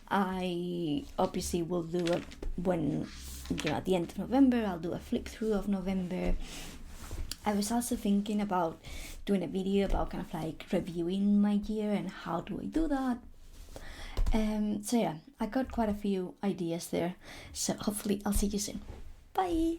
I obviously will do at the end of November, I'll do a flip through of November. I was also thinking about doing a video about kind of like reviewing my year and how do I do that. So yeah, I got quite a few ideas there. So hopefully I'll see you soon. Bye!